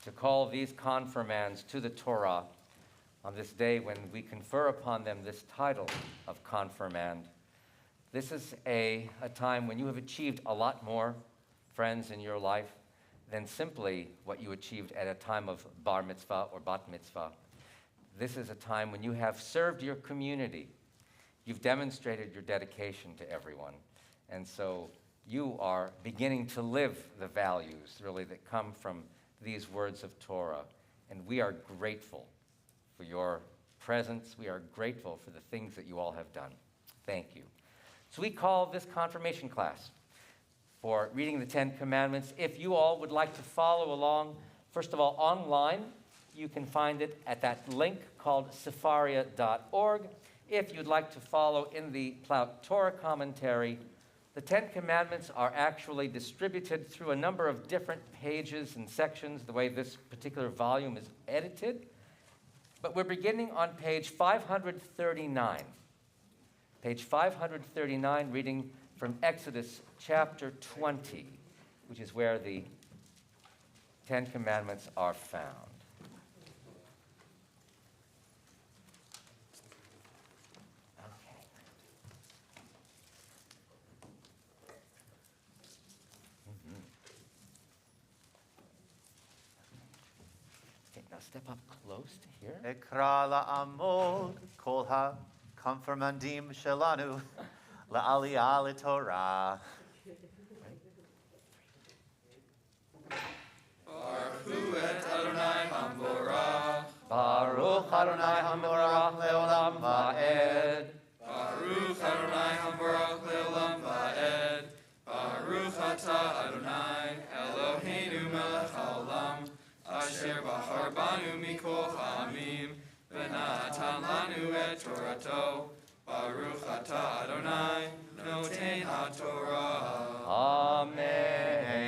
to call these confirmands to the Torah on this day when we confer upon them this title of confirmand. This is a time when you have achieved a lot more, friends, in your life than simply what you achieved at a time of bar mitzvah or bat mitzvah. This is a time when you have served your community. You've demonstrated your dedication to everyone. And so you are beginning to live the values, really, that come from these words of Torah. And we are grateful for your presence. We are grateful for the things that you all have done. Thank you. So we call this confirmation class for reading the Ten Commandments. If you all would like to follow along, first of all, online, you can find it at that link called sepharia.org. If you'd like to follow in the Plaut Torah commentary, the Ten Commandments are actually distributed through a number of different pages and sections, the way this particular volume is edited. But we're beginning on page 539. Page 539, reading from Exodus chapter 20, which is where the Ten Commandments are found. Now step up close to here. Ekra la'amod kol ha-confirmandim shelanu la'aliyah l'Torah. Baruch Adonai Hamorach Leolam Va'ed. Baruch Adonai Hamorach Leolam Va'ed. Baruch Atah Adonai Eloheinu melech haolam. Asher bahar banu mikol ha'amim, v'natan lanu et Torato. Baruch atah Adonai, noten ha'Torah. Amen.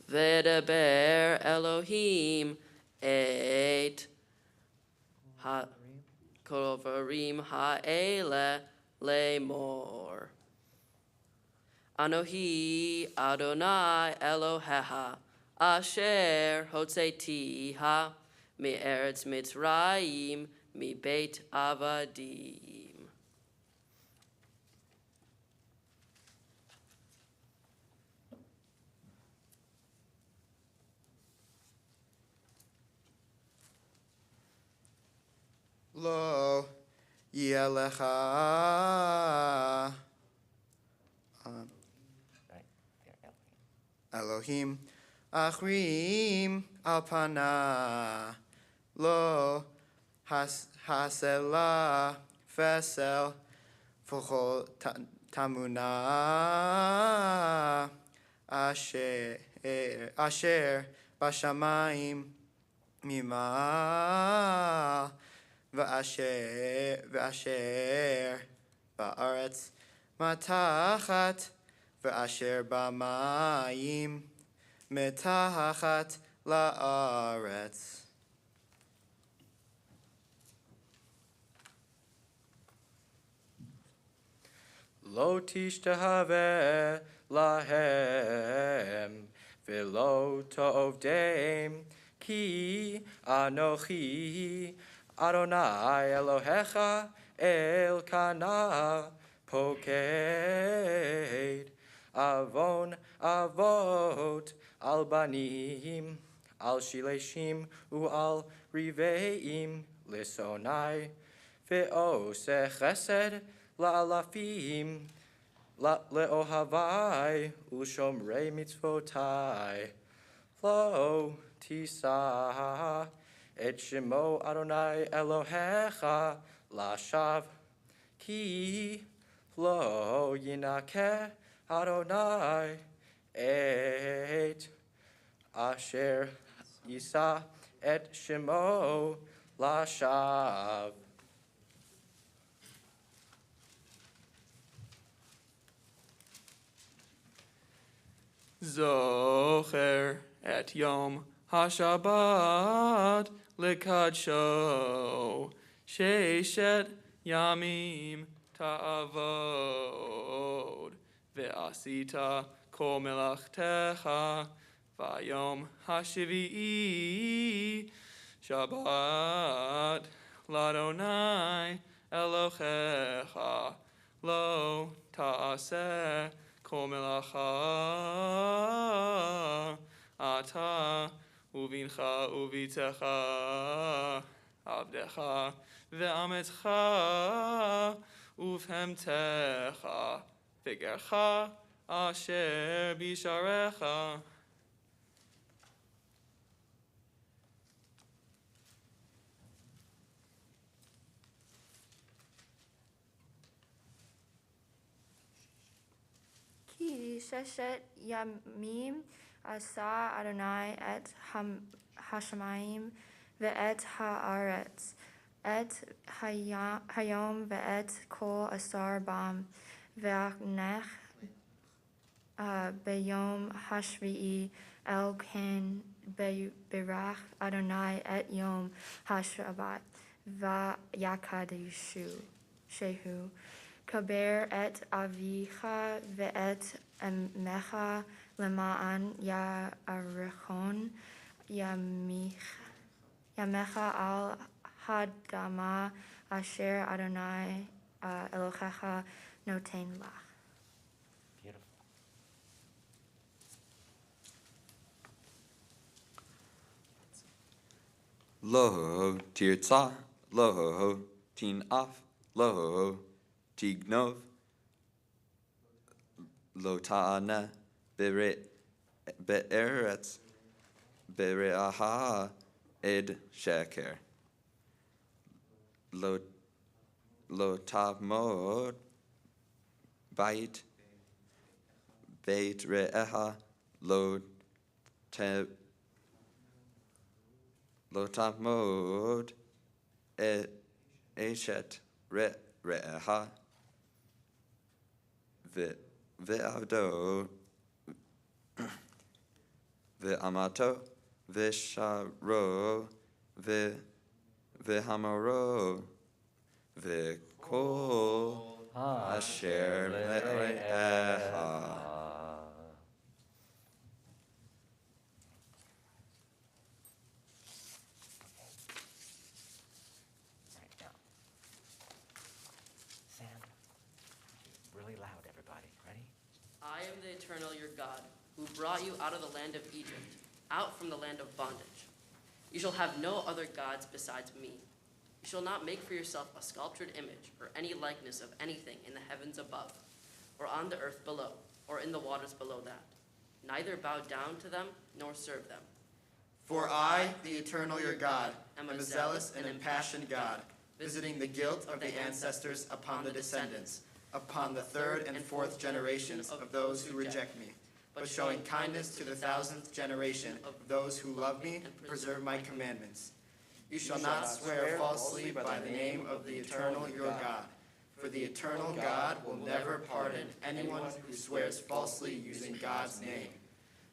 V'edaber Elohim et ha-kovarim ha'ele lemor. Anohi Adonai Elohecha asher hotzeitiha me'eretz Mitzrayim mi-beit avadim. Lo yelecha Elohim achrim al pana lo hasela fesel v'chol tamuna asher bashamayim mimal v'asher ba'aretz matachat v'asher b'mayim metachat la'aretz. Lo tishtahave lahem v'lo tovdeim ki anochi Adonai Elohecha Elkanah poked avon avot al banim al shileshim u al riveim lisonai ve'ose chesed la'alafim le'ohavai u'shomrei mitzvotai lo tisa et shemo Adonai Elohecha lashav ki lo yinakeh Adonai et asher yisa et shemo lashav. Zocher et Yom HaShabbat lekadsho sheishet yamim ta'avod ve'asita kol melachtecha vayom hashivi'i Shabbat l'Adonai Elohecha lo ta'aseh kol melacha ata uvincha uvitecha abdecha ve'ametcha uvhemtecha v'gercha asher bisharecha. Ki sheshet yamim asa Adonai et hashamayim ve'et haaretz et hayom ve'et kol asar bam ve'achnech beyom hashvi'i el ken berach Adonai et yom hashabat va'yakadishu shehu kaber et avicha ve'et emecha lema'an ya'arechon yamecha al hadama asher Adonai Elohecha noten lach. Beautiful. Lo tirtza, lo tinaf, lo tignov, lo ta'ana be'eretz be're'aha ed sheker. Lo tamod bait re'eha lo tamod eshet re'eha ve'avdo ve'amato, ve'sharo, ve'hamaro, ve'kol asher le'eha. Really loud, everybody. Ready? I am the eternal your God, who brought you out of the land of Egypt, out from the land of bondage. You shall have no other gods besides me. You shall not make for yourself a sculptured image or any likeness of anything in the heavens above, or on the earth below, or in the waters below that. Neither bow down to them nor serve them. For I, the eternal your God, am a zealous and impassioned God, visiting the guilt of the ancestors upon the descendants, upon the third and fourth generations of those who reject me, but showing kindness to the 1,000th generation of those who love me and preserve my commandments. You shall not swear falsely by the name of the eternal your God, for the eternal God will never pardon anyone who swears falsely using God's name.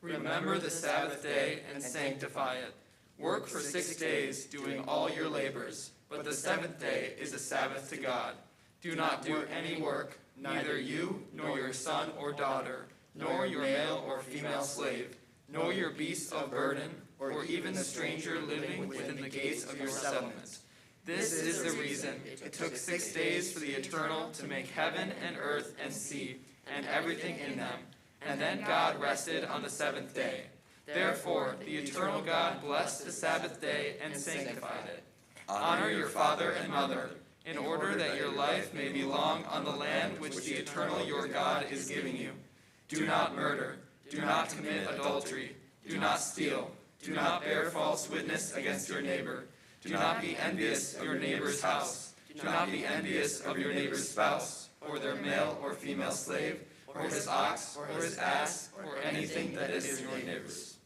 Remember the Sabbath day and sanctify it. Work for 6 days, doing all your labors, but the seventh day is a Sabbath to God. Do not do any work, neither you, nor your son or daughter, nor your male or female slave, nor your beasts of burden, or even the stranger living within the gates of your settlements. This is the reason it took 6 days for the Eternal to make heaven and earth and sea, and everything in them. And then God rested on the seventh day. Therefore, the Eternal God blessed the Sabbath day and sanctified it. Honor your father and mother, in order that your life may be long on the land which the Eternal your God is giving you. Do not murder. Do not commit adultery. Do not steal. Do not bear false witness against your neighbor. Do not be envious of your neighbor's house. Do not be envious of your neighbor's spouse, or their male or female slave, or his ox, or his ass, or anything that is your neighbor's.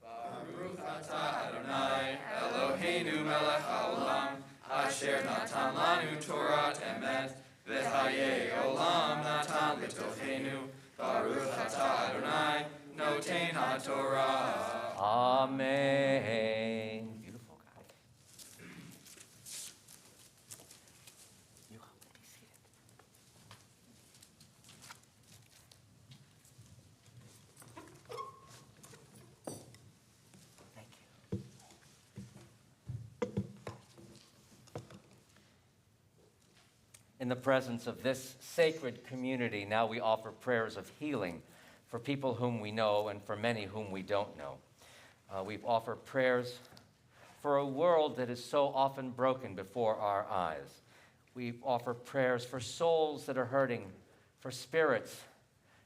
Baruch atah Adonai, Eloheinu melech haolam, asher natan lanu Torah emet, v'chayei olam natan litochenu. Baruch atah Adonai, noten haTorah. Amen. Beautiful, guys. You all may be seated. Thank you. In the presence of this sacred community, now we offer prayers of healing for people whom we know and for many whom we don't know. We offer prayers for a world that is so often broken before our eyes. We offer prayers for souls that are hurting, for spirits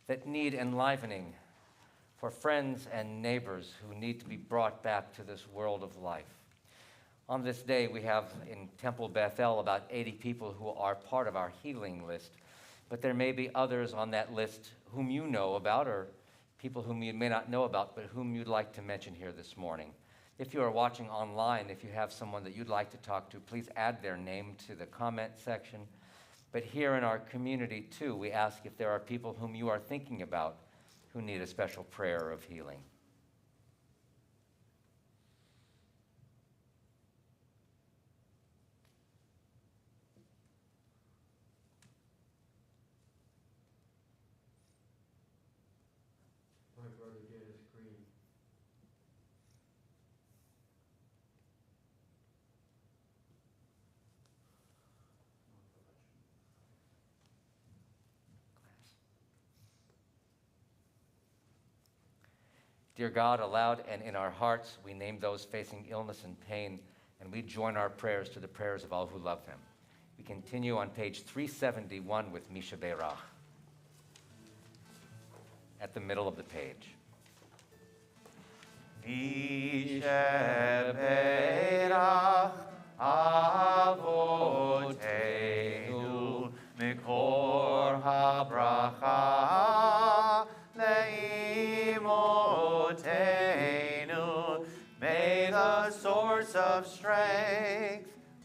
that need enlivening, for friends and neighbors who need to be brought back to this world of life. On this day, we have in Temple Bethel about 80 people who are part of our healing list, but there may be others on that list whom you know about, or people whom you may not know about, but whom you'd like to mention here this morning. If you are watching online, if you have someone that you'd like to talk to, please add their name to the comment section. But here in our community, too, we ask if there are people whom you are thinking about who need a special prayer of healing. Dear God, aloud and in our hearts, we name those facing illness and pain, and we join our prayers to the prayers of all who love them. We continue on page 371 with Misha Beirach, at the middle of the page. Misha Beirach Avotenu Mikor HaBracha Leimotenu. May the source of strength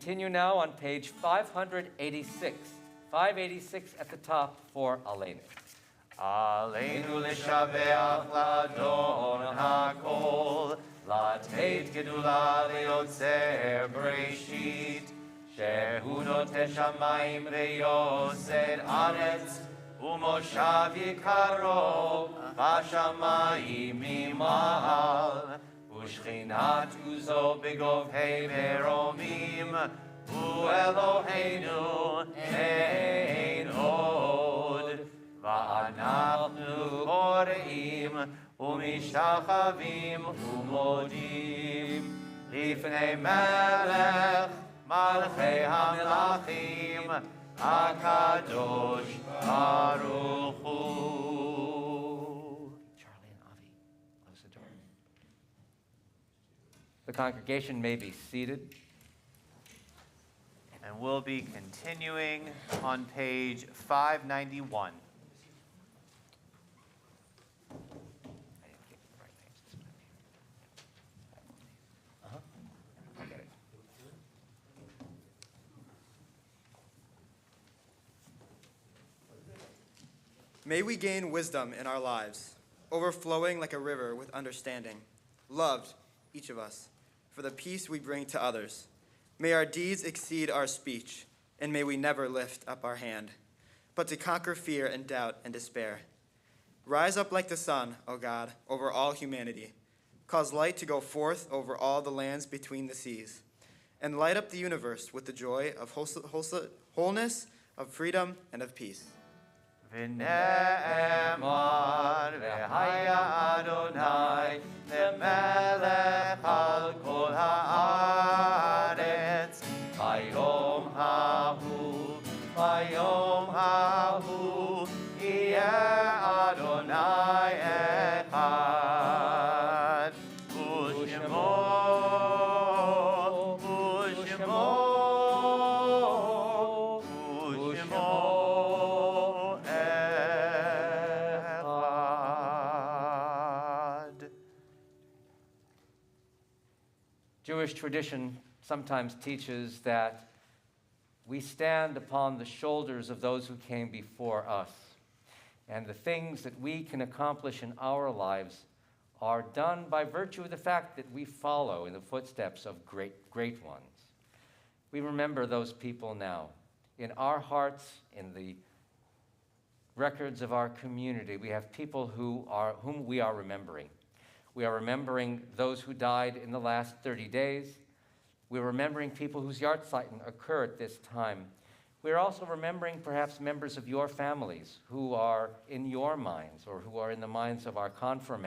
continue now on page 586. 586 at the top for Aleinu. Aleinu l'shabeach l'Adon hakol, לתת גדולה ליוצר בראשית, שהוא נוטה שמיים ויוסד ארץ, ומושב יקרו בשמיים ממעל, ושכינת עוזו בגובהי מרומים, הוא אלוהינו אין עוד. ואנחנו קוראים ומשתחווים ומודים לפני מלך מלכי המלכים הקדוש ברוך הוא. Charlie and Avi, close the door. The congregation may be seated. And we'll be continuing on page 591. May we gain wisdom in our lives, overflowing like a river with understanding, loved, each of us, for the peace we bring to others. May our deeds exceed our speech, and may we never lift up our hand, but to conquer fear and doubt and despair. Rise up like the sun, O God, over all humanity. Cause light to go forth over all the lands between the seas, and light up the universe with the joy of wholeness, of freedom, and of peace. ונאמר והיה אדוני למלך על כל הארץ ביום ההוא יהיה אדוני אחד ושמו Jewish tradition sometimes teaches that we stand upon the shoulders of those who came before us, and the things that we can accomplish in our lives are done by virtue of the fact that we follow in the footsteps of great ones. We remember those people now. In our hearts, in the records of our community, we have people whom we are remembering. We are remembering those who died in the last 30 days. We're remembering people whose Yahrzeit occur at this time. We're also remembering perhaps members of your families who are in your minds or who are in the minds of our Confer,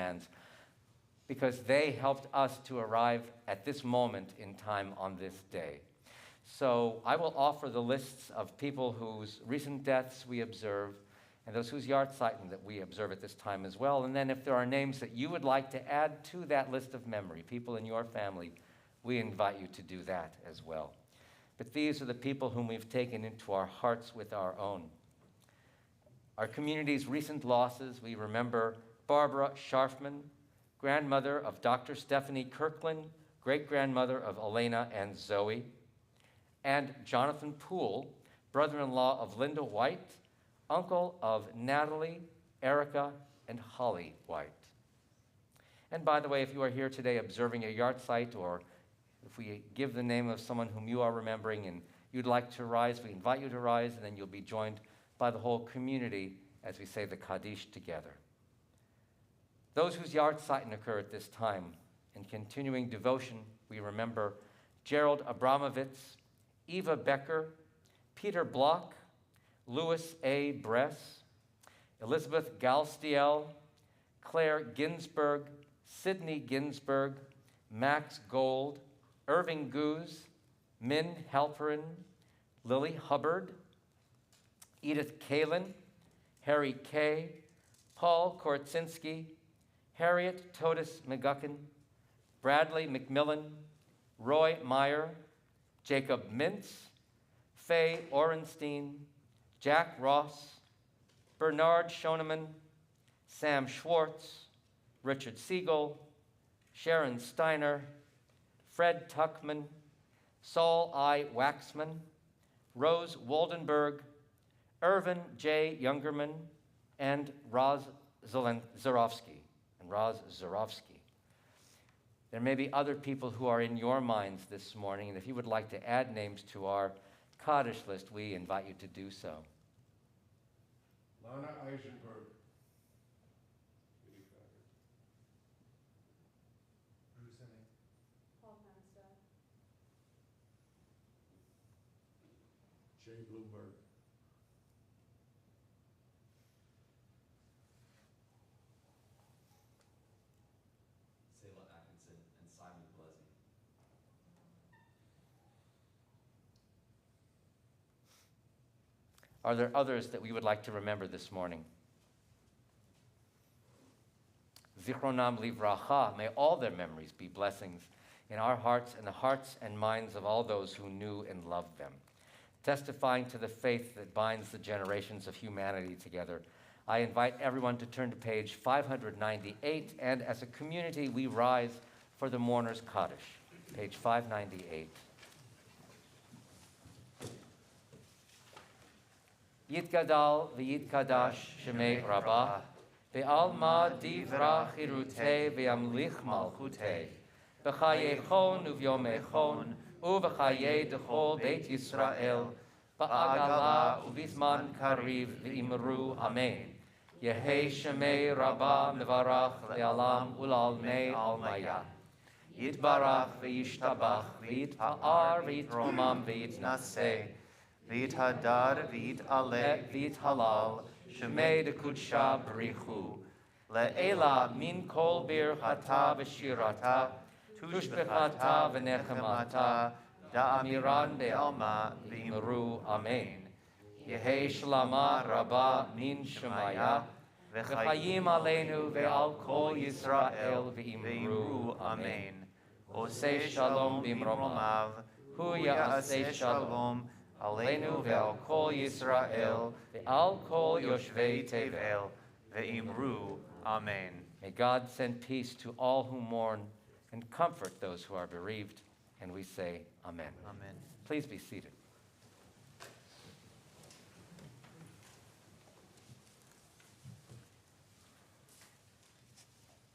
because they helped us to arrive at this moment in time on this day. So I will offer the lists of people whose recent deaths we observe and those whose Yahrzeit that we observe at this time as well. And then if there are names that you would like to add to that list of memory, people in your family, we invite you to do that as well. But these are the people whom we've taken into our hearts with our own. Our community's recent losses, we remember Barbara Scharfman, grandmother of Dr. Stephanie Kirkland, great-grandmother of Elena and Zoe, and Jonathan Poole, brother-in-law of Linda White, uncle of Natalie, Erica, and Holly White. And by the way, if you are here today observing a Yahrzeit, or if we give the name of someone whom you are remembering and you'd like to rise, we invite you to rise, and then you'll be joined by the whole community as we say the Kaddish together. Those whose Yahrzeit occur at this time, in continuing devotion, we remember Gerald Abramovitz, Eva Becker, Peter Block, Louis A. Bress, Elizabeth Galstiel, Claire Ginsberg, Sidney Ginsberg, Max Gold, Irving Goose, Min Halperin, Lily Hubbard, Edith Kalin, Harry Kay, Paul Kortzinski, Harriet Totis McGuckin, Bradley McMillan, Roy Meyer, Jacob Mintz, Faye Orenstein, Jack Ross, Bernard Schoeneman, Sam Schwartz, Richard Siegel, Sharon Steiner, Fred Tuckman, Saul I. Waxman, Rose Waldenberg, Irvin J. Youngerman, and Roz Zarofsky. There may be other people who are in your minds this morning, and if you would like to add names to our Kaddish list, we invite you to do so. Lana Eisenberg. Jay Bloomberg. Selah Atkinson and Simon Blesi. Are there others that we would like to remember this morning? Zichronam livracha, may all their memories be blessings in our hearts and the hearts and minds of all those who knew and loved them. Testifying to the faith that binds the generations of humanity together, I invite everyone to turn to page 598, and as a community, we rise for the mourner's Kaddish, page 598. Yitgadal v'yitkadash shemei Rabbah, ve'alma divra chirutei ve'amlich malchutei, v'chayechon uvyomechon, uv'chayei dechol Beit Yisrael, ba'agala uvizman kariv v'imru amen. Yehei shemei Rabbah mevarach le'alam ulalmei almaya. Yitbarach v'yishtabach v'yitpa'ar v'yitromam v'yitnaseh. V'it hadar, v'it ale, v'it halal, Shemei dekudsha b'richu. Le'ela min kol birchata v'shirata, tushbechata v'nechemata, da'amiran be'alma v'imru amen. Yehei shlama rabba min shemaya, v'chayim aleinu ve'al kol Yisrael v'imru amen. Oseh shalom b'imromav, hu ya'aseh shalom, Aleinu ve'al kol Yisrael, ve'al kol yoshvei tevel, ve'imru, amen. May God send peace to all who mourn and comfort those who are bereaved, and we say amen. Amen. Please be seated.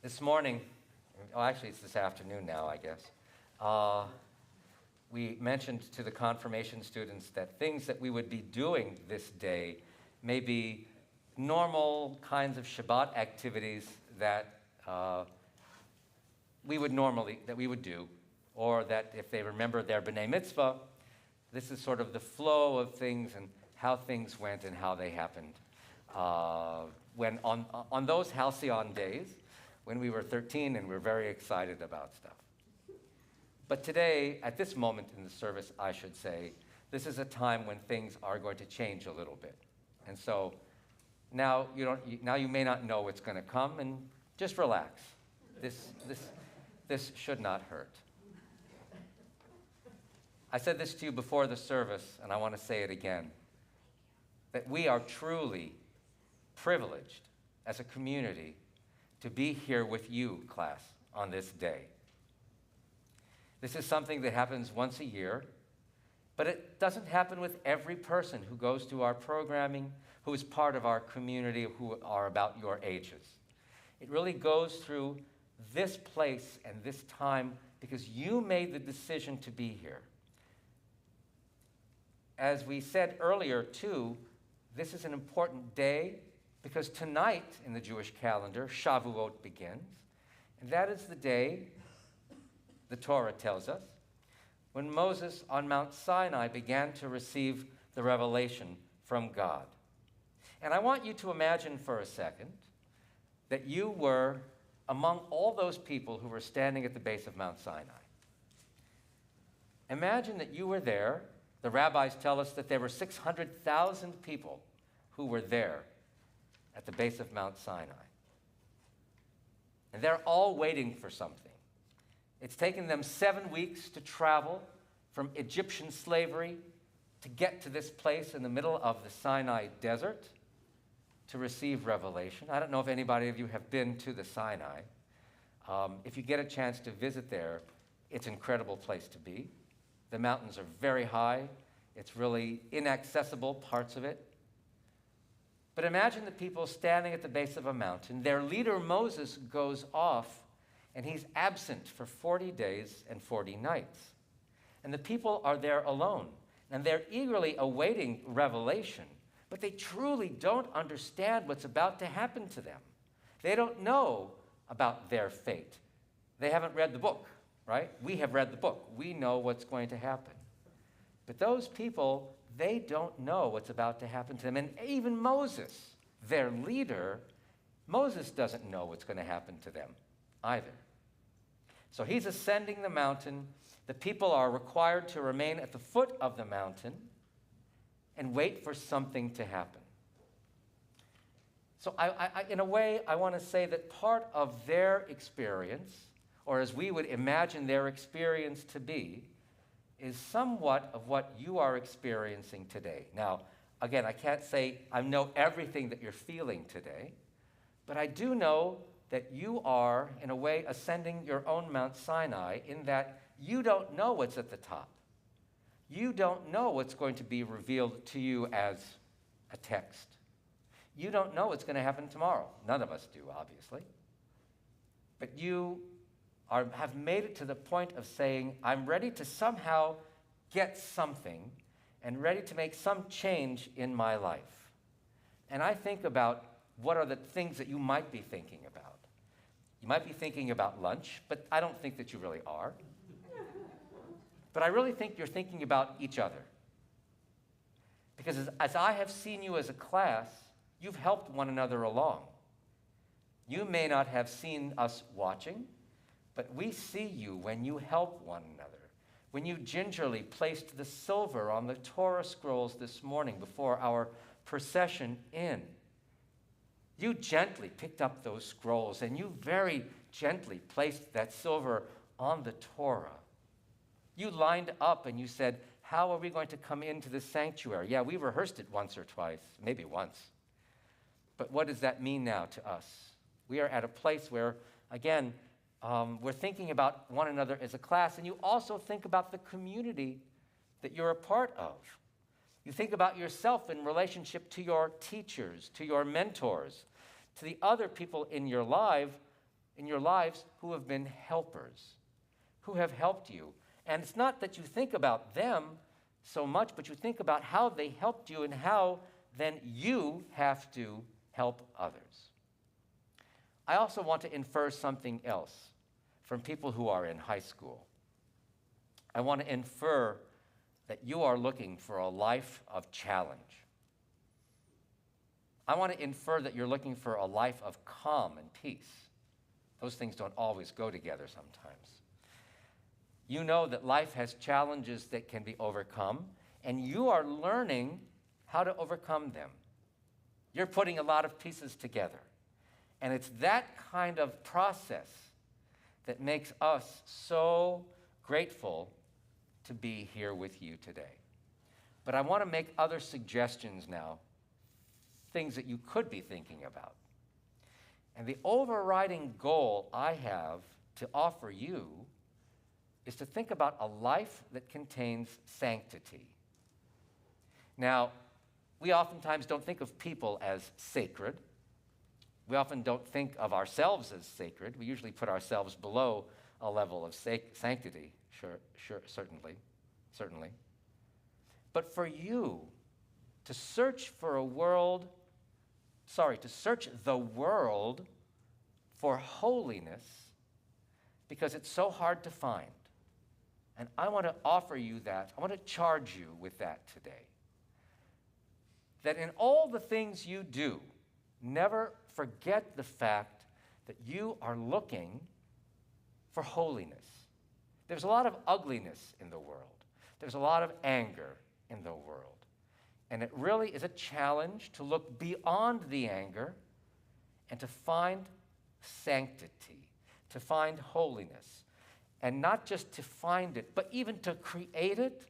This morning, actually it's this afternoon now, I guess, we mentioned to the confirmation students that things that we would be doing this day may be normal kinds of Shabbat activities that we would do, or that if they remember their B'nai Mitzvah, this is sort of the flow of things and how things went and how they happened. When on those halcyon days, when we were 13 and we were very excited about stuff. But today, at this moment in the service, I should say, this is a time when things are going to change a little bit. And so now you may not know what's going to come, and just relax. This should not hurt. I said this to you before the service, and I want to say it again, that we are truly privileged as a community to be here with you, class, on this day. This is something that happens once a year, but it doesn't happen with every person who goes through our programming, who is part of our community, who are about your ages. It really goes through this place and this time because you made the decision to be here. As we said earlier, too, this is an important day because tonight in the Jewish calendar, Shavuot begins, and that is the day, the Torah tells us, when Moses on Mount Sinai began to receive the revelation from God. And I want you to imagine for a second that you were among all those people who were standing at the base of Mount Sinai. Imagine that you were there. The rabbis tell us that there were 600,000 people who were there at the base of Mount Sinai. And they're all waiting for something. It's taken them 7 weeks to travel from Egyptian slavery to get to this place in the middle of the Sinai desert to receive revelation. I don't know if anybody of you have been to the Sinai. If you get a chance to visit there, it's an incredible place to be. The mountains are very high. It's really inaccessible, parts of it. But imagine the people standing at the base of a mountain. Their leader, Moses, goes off, and he's absent for 40 days and 40 nights. And the people are there alone, and they're eagerly awaiting revelation, but they truly don't understand what's about to happen to them. They don't know about their fate. They haven't read the book, right? We have read the book. We know what's going to happen. But those people, they don't know what's about to happen to them. And even Moses, their leader, Moses doesn't know what's going to happen to them either. So he's ascending the mountain. The people are required to remain at the foot of the mountain and wait for something to happen. So in a way, I want to say that part of their experience, or as we would imagine their experience to be, is somewhat of what you are experiencing today. Now, again, I can't say I know everything that you're feeling today, but I do know that you are, in a way, ascending your own Mount Sinai in that you don't know what's at the top. You don't know what's going to be revealed to you as a text. You don't know what's going to happen tomorrow. None of us do, obviously. But you have made it to the point of saying, I'm ready to somehow get something and ready to make some change in my life. And I think about what are the things that you might be thinking about. You might be thinking about lunch, but I don't think that you really are. But I really think you're thinking about each other. Because as I have seen you as a class, you've helped one another along. You may not have seen us watching, but we see you when you help one another, when you gingerly placed the silver on the Torah scrolls this morning before our procession in. You gently picked up those scrolls, and you very gently placed that silver on the Torah. You lined up and you said, how are we going to come into the sanctuary? Yeah, we rehearsed it once or twice, maybe once. But what does that mean now to us? We are at a place where, again, we're thinking about one another as a class, and you also think about the community that you're a part of. You think about yourself in relationship to your teachers, to your mentors, to the other people in your lives who have been helpers, who have helped you. And it's not that you think about them so much, but you think about how they helped you and how then you have to help others. I also want to infer something else from people who are in high school. I want to infer that you are looking for a life of challenge. I want to infer that you're looking for a life of calm and peace. Those things don't always go together sometimes. You know that life has challenges that can be overcome, and you are learning how to overcome them. You're putting a lot of pieces together. And it's that kind of process that makes us so grateful to be here with you today. But I want to make other suggestions now, things that you could be thinking about. And the overriding goal I have to offer you is to think about a life that contains sanctity. Now, we oftentimes don't think of people as sacred. We often don't think of ourselves as sacred. We usually put ourselves below a level of sanctity, certainly. But for you to search the world for holiness, because it's so hard to find. And I want to offer you that. I want to charge you with that today. That in all the things you do, never forget the fact that you are looking for holiness. There's a lot of ugliness in the world. There's a lot of anger in the world. And it really is a challenge to look beyond the anger and to find sanctity, to find holiness. And not just to find it, but even to create it.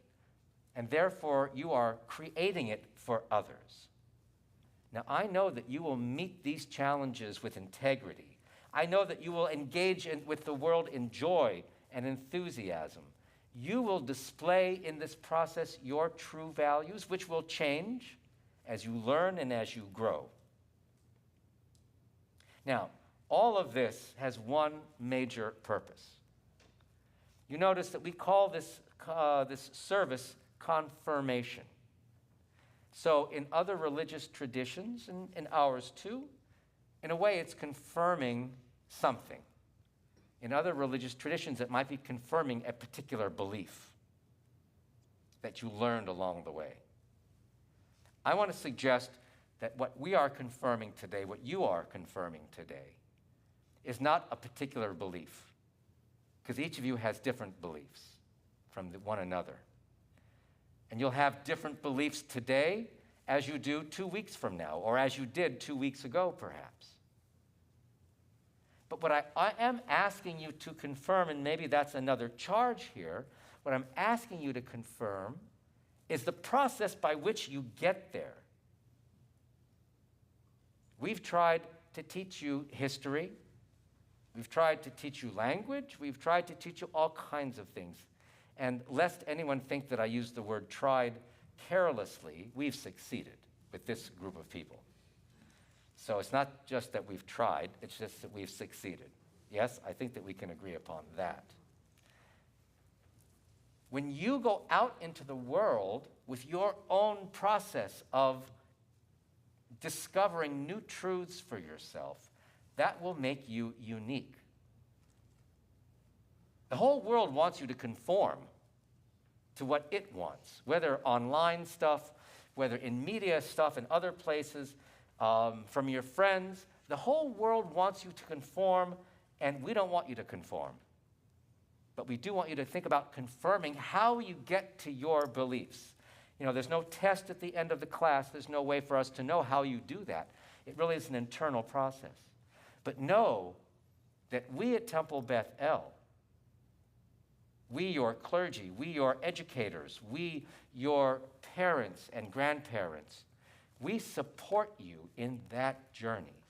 And therefore, you are creating it for others. Now, I know that you will meet these challenges with integrity. I know that you will engage with the world in joy and enthusiasm. you will display in this process your true values, which will change as you learn and as you grow. Now, all of this has one major purpose. You notice that we call this service confirmation. So in other religious traditions, and in ours too, in a way it's confirming something. In other religious traditions, it might be confirming a particular belief that you learned along the way. I want to suggest that what we are confirming today, what you are confirming today, is not a particular belief, because each of you has different beliefs from one another. And you'll have different beliefs today as you do 2 weeks from now, or as you did 2 weeks ago, perhaps. But what I am asking you to confirm, and maybe that's another charge here, what I'm asking you to confirm is the process by which you get there. We've tried to teach you history. We've tried to teach you language. We've tried to teach you all kinds of things. And lest anyone think that I use the word tried carelessly, we've succeeded with this group of people. So it's not just that we've tried, it's just that we've succeeded. Yes, I think that we can agree upon that. When you go out into the world with your own process of discovering new truths for yourself, that will make you unique. The whole world wants you to conform to what it wants, whether online stuff, whether in media stuff and other places, from your friends. The whole world wants you to conform, and we don't want you to conform. But we do want you to think about confirming how you get to your beliefs. You know, there's no test at the end of the class. There's no way for us to know how you do that. It really is an internal process. But know that we at Temple Beth El, we your clergy, we your educators, we your parents and grandparents, we support you in that journey.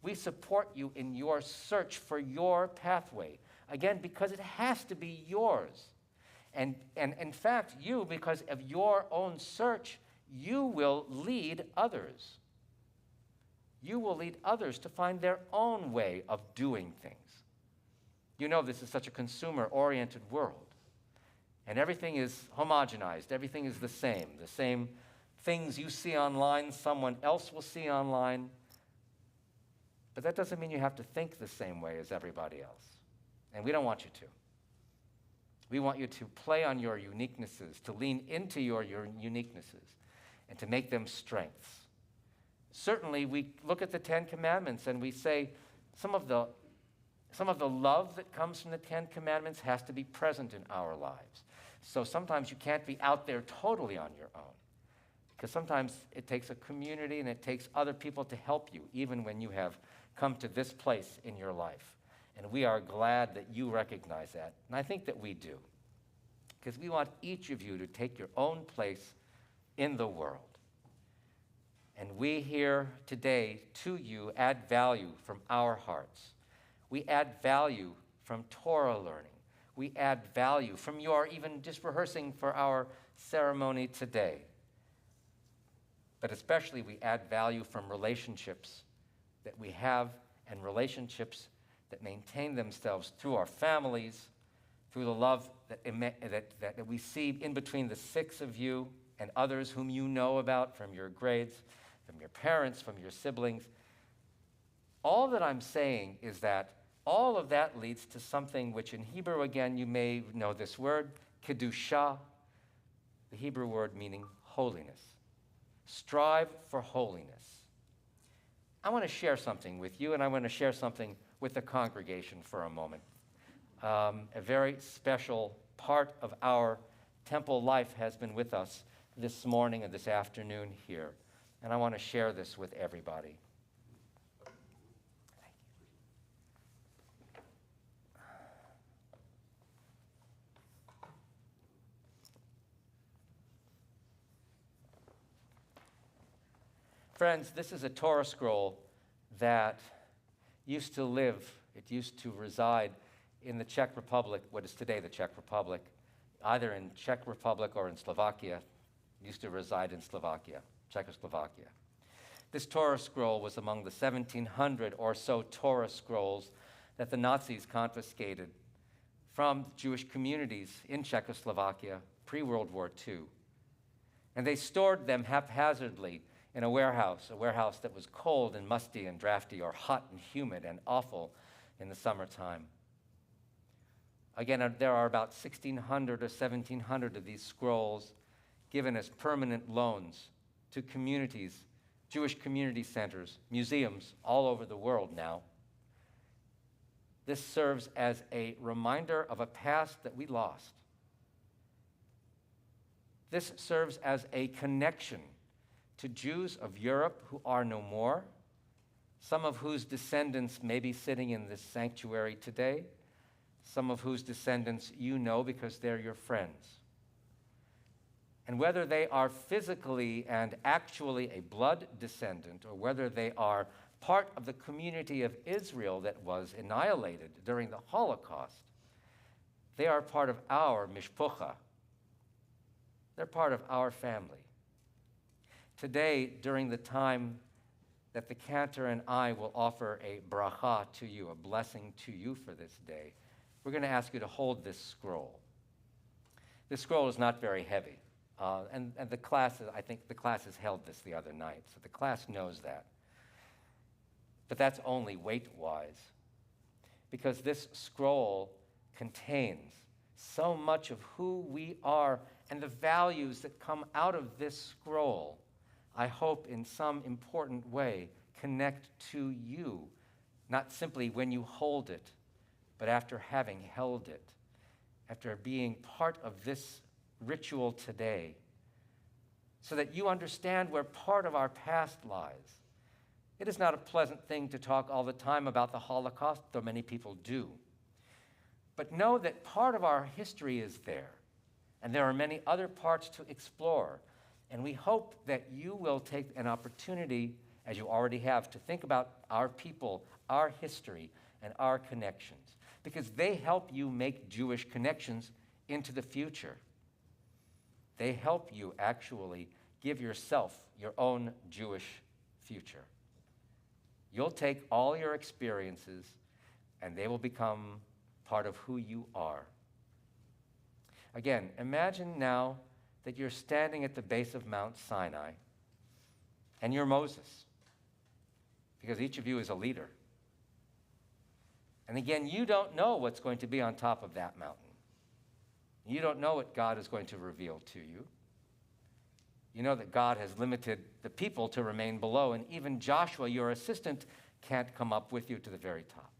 We support you in your search for your pathway. Again, because it has to be yours. And in fact, you, because of your own search, you will lead others. You will lead others to find their own way of doing things. You know, this is such a consumer-oriented world. And everything is homogenized. Everything is the same. The same things you see online, someone else will see online. But that doesn't mean you have to think the same way as everybody else. And we don't want you to. We want you to play on your uniquenesses, to lean into your uniquenesses, and to make them strengths. Certainly, we look at the Ten Commandments and we say some of the love that comes from the Ten Commandments has to be present in our lives. So sometimes you can't be out there totally on your own, because sometimes it takes a community and it takes other people to help you, even when you have come to this place in your life. And we are glad that you recognize that. And I think that we do, because we want each of you to take your own place in the world. And we here today, to you, add value from our hearts. We add value from Torah learning. We add value from your even just rehearsing for our ceremony today. But especially we add value from relationships that we have, and relationships that maintain themselves through our families, through the love that we see in between the six of you and others whom you know about from your grades, from your parents, from your siblings. All that I'm saying is that all of that leads to something which in Hebrew, again, you may know this word, kedusha, the Hebrew word meaning holiness. Strive for holiness. I want to share something with you, and I want to share something with the congregation for a moment. A very special part of our temple life has been with us this morning and this afternoon here, and I want to share this with everybody. Friends, this is a Torah scroll that used to live, it used to reside in the Czech Republic, what is today the Czech Republic, either in Czech Republic or in Slovakia, used to reside in Slovakia, Czechoslovakia. This Torah scroll was among the 1,700 or so Torah scrolls that the Nazis confiscated from Jewish communities in Czechoslovakia pre-World War II. And they stored them haphazardly in a warehouse that was cold and musty and drafty, or hot and humid and awful in the summertime. Again, there are about 1,600 or 1,700 of these scrolls given as permanent loans to communities, Jewish community centers, museums all over the world now. This serves as a reminder of a past that we lost. This serves as a connection to Jews of Europe who are no more, some of whose descendants may be sitting in this sanctuary today, some of whose descendants you know because they're your friends. And whether they are physically and actually a blood descendant, or whether they are part of the community of Israel that was annihilated during the Holocaust, they are part of our mishpucha. They're part of our family. Today, during the time that the cantor and I will offer a bracha to you, a blessing to you for this day, we're going to ask you to hold this scroll. This scroll is not very heavy. And the class, I think the classes held this the other night, so the class knows that. But that's only weight-wise, because this scroll contains so much of who we are and the values that come out of this scroll, I hope in some important way connect to you, not simply when you hold it, but after having held it, after being part of this ritual today, so that you understand where part of our past lies. It is not a pleasant thing to talk all the time about the Holocaust, though many people do. But know that part of our history is there, and there are many other parts to explore. And we hope that you will take an opportunity, as you already have, to think about our people, our history, and our connections, because they help you make Jewish connections into the future. They help you actually give yourself your own Jewish future. You'll take all your experiences, and they will become part of who you are. Again, imagine now that you're standing at the base of Mount Sinai, and you're Moses, because each of you is a leader. And again, you don't know what's going to be on top of that mountain. You don't know what God is going to reveal to you. You know that God has limited the people to remain below, and even Joshua, your assistant, can't come up with you to the very top.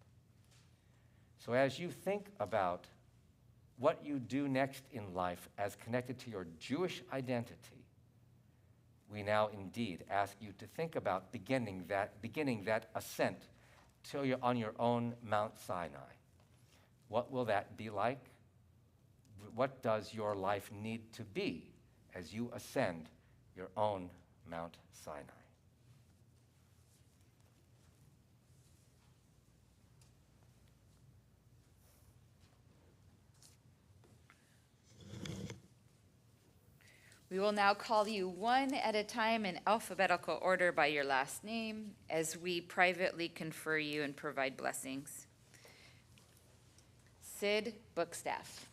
So as you think about what you do next in life as connected to your Jewish identity, we now indeed ask you to think about beginning that ascent on your own Mount Sinai. What will that be like? What does your life need to be as you ascend your own Mount Sinai? We will now call you one at a time in alphabetical order by your last name as we privately confer you and provide blessings. Sid Bookstaff.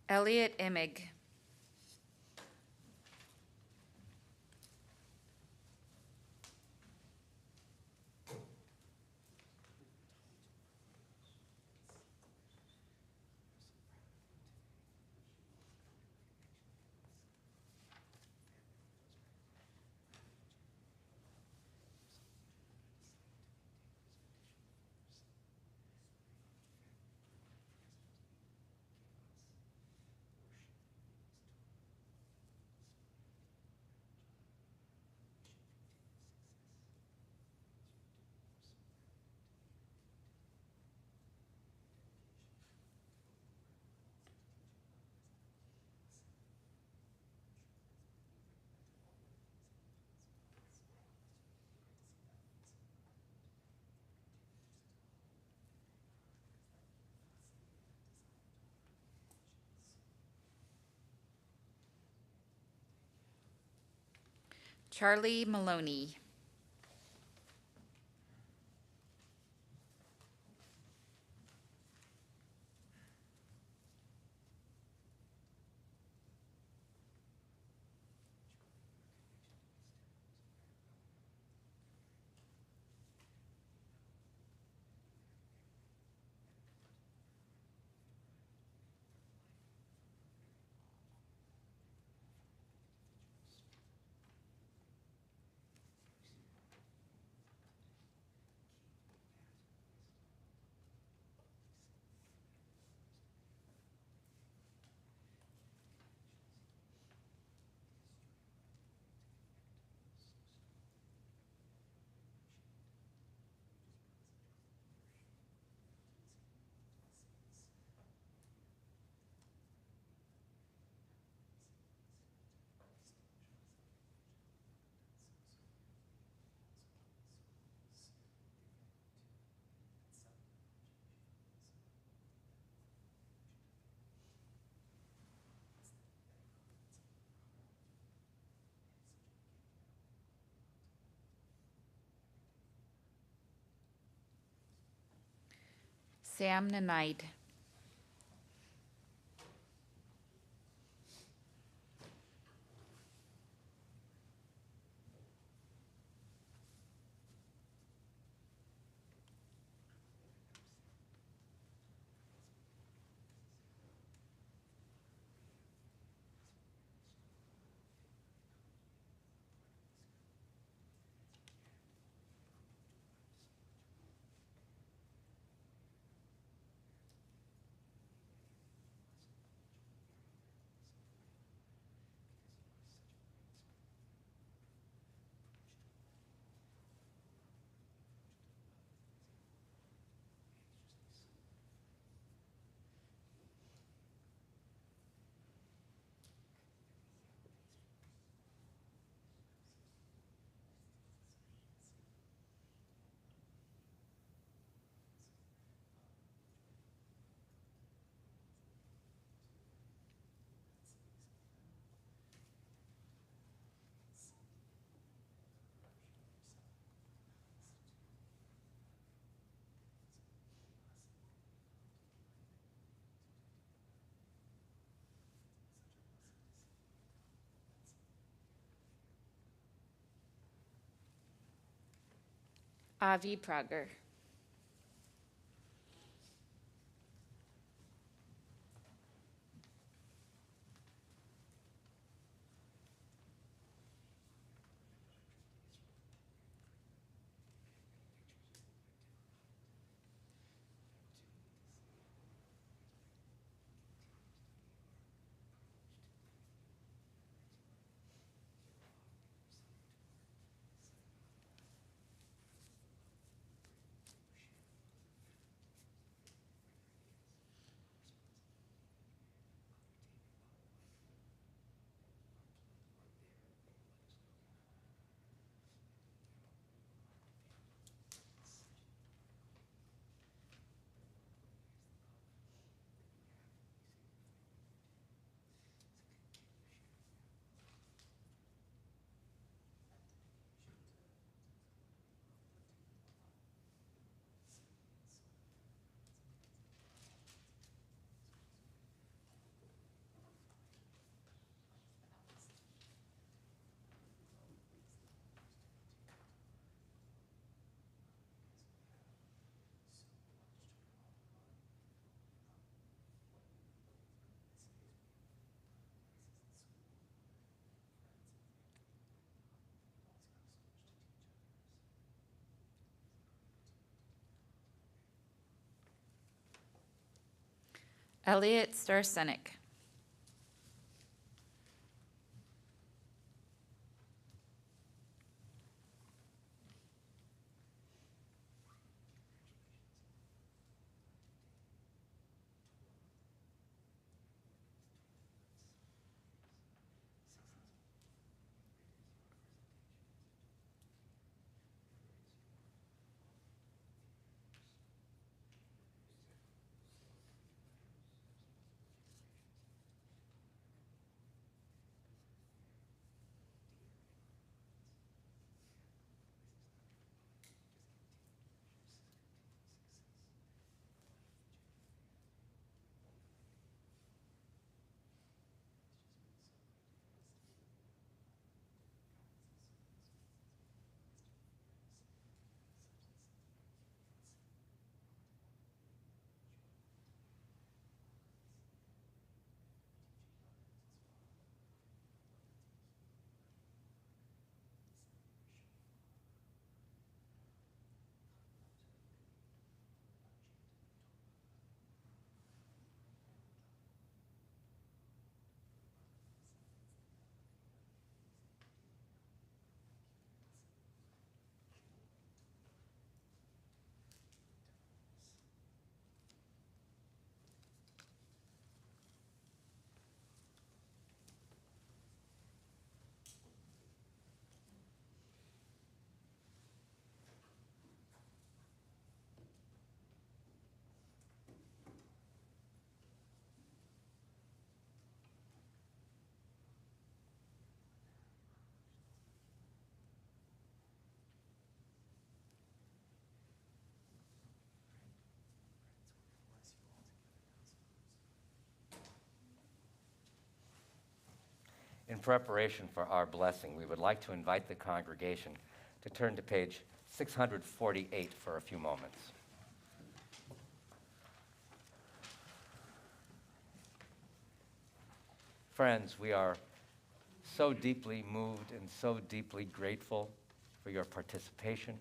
Elliot Emig. Charlie Maloney. Sam Nanide. Avi Prager. Elliot Starsenik. In preparation for our blessing, we would like to invite the congregation to turn to page 648 for a few moments. Friends, we are so deeply moved and so deeply grateful for your participation,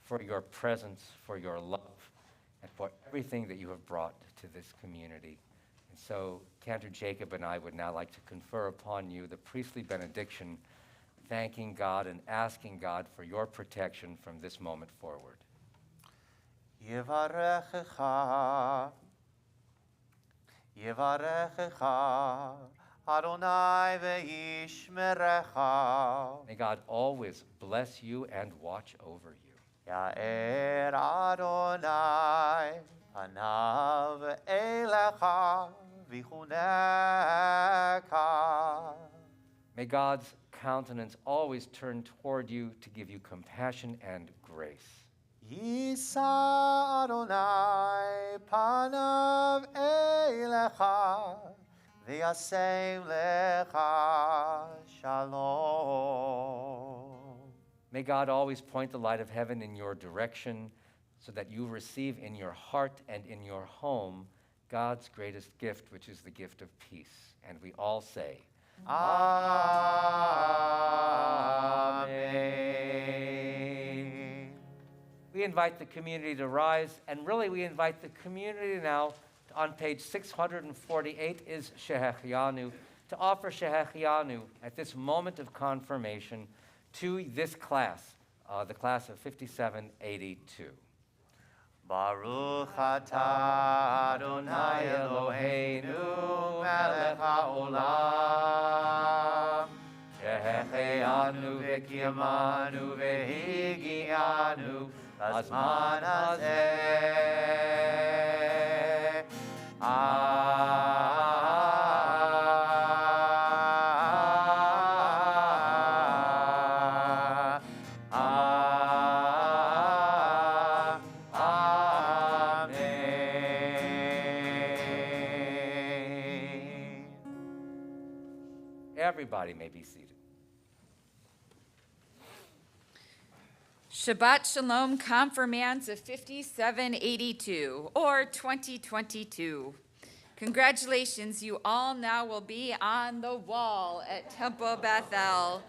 for your presence, for your love, and for everything that you have brought to this community. And so, Cantor Jacob and I would now like to confer upon you the priestly benediction, thanking God and asking God for your protection from this moment forward. Yevarechecha, Yevarechecha, Adonai ve'yishmerecha. May God always bless you and watch over you. Ya'er Adonai, panav elecha, vichuneka. May God's countenance always turn toward you to give you compassion and grace. Yisa Adonai, panav elecha, v'yasem lecha shalom. May God always point the light of heaven in your direction so that you receive in your heart and in your home God's greatest gift, which is the gift of peace. And we all say, Amen. we invite the community to rise, and really we invite the community now, on page 648 is Shehechianu, to offer Shehechianu at this moment of confirmation to this class, the class of 5782. Baruch atah Adonai Eloheinu melech haolam, shehechianu v'kiyamanu v'higianu b'zman hazeh. Everybody may be seated. Shabbat Shalom Confirmands of 5782 or 2022. Congratulations, you all now will be on the wall at Temple Bethel.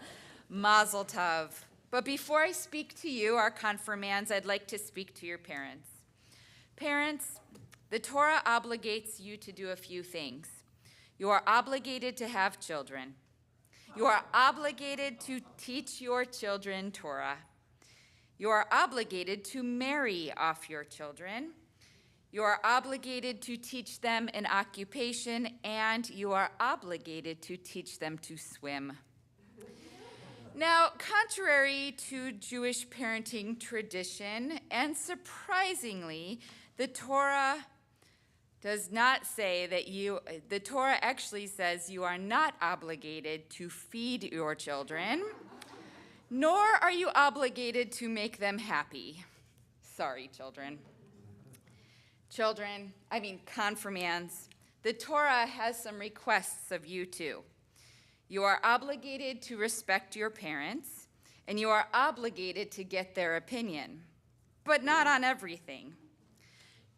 Mazel Tov. But before I speak to you, our confirmands, I'd like to speak to your parents. Parents, the Torah obligates you to do a few things. You are obligated to have children. You are obligated to teach your children Torah. You are obligated to marry off your children. You are obligated to teach them an occupation, and you are obligated to teach them to swim. Now, contrary to Jewish parenting tradition, and surprisingly, the Torah does not say that the Torah actually says you are not obligated to feed your children, nor are you obligated to make them happy. Sorry, children. Confirmands, the Torah has some requests of you too. You are obligated to respect your parents, and you are obligated to get their opinion, but not on everything.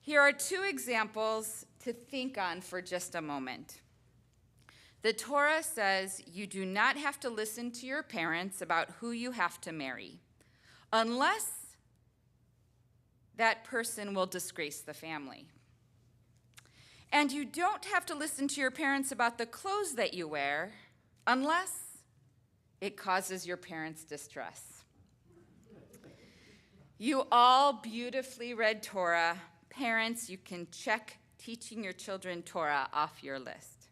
Here are two examples to think on for just a moment. The Torah says you do not have to listen to your parents about who you have to marry, unless that person will disgrace the family. And you don't have to listen to your parents about the clothes that you wear, unless it causes your parents distress. You all beautifully read Torah. Parents, you can check teaching your children Torah off your list.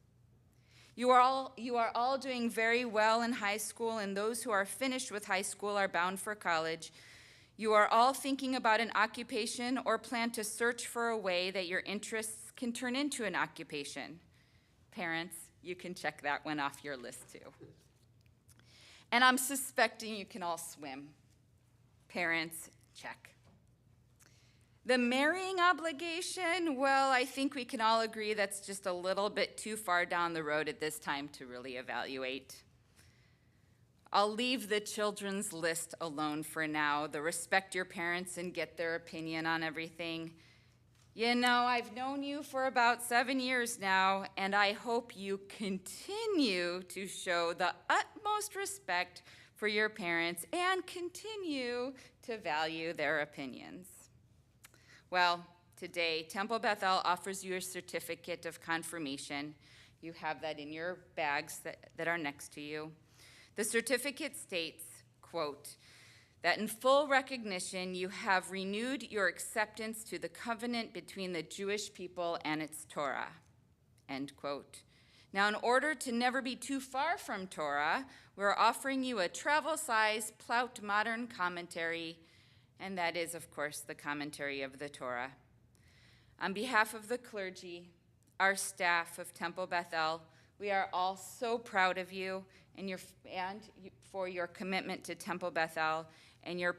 You are all doing very well in high school, and those who are finished with high school are bound for college. You are all thinking about an occupation or plan to search for a way that your interests can turn into an occupation. Parents, you can check that one off your list too. And I'm suspecting you can all swim. Parents, check. The marrying obligation, well, I think we can all agree that's just a little bit too far down the road at this time to really evaluate. I'll leave the children's list alone for now, the respect your parents and get their opinion on everything. You know, I've known you for about 7 years now, and I hope you continue to show the utmost respect for your parents and continue to value their opinions. Well, today, Temple Bethel offers you a certificate of confirmation. You have that in your bags that are next to you. The certificate states, quote, that in full recognition you have renewed your acceptance to the covenant between the Jewish people and its Torah, end quote. Now, in order to never be too far from Torah, we're offering you a travel-size Plout Modern Commentary, and that is, of course, the commentary of the Torah. On behalf of the clergy, our staff of Temple Bethel, we are all so proud of you and for your commitment to Temple Bethel and your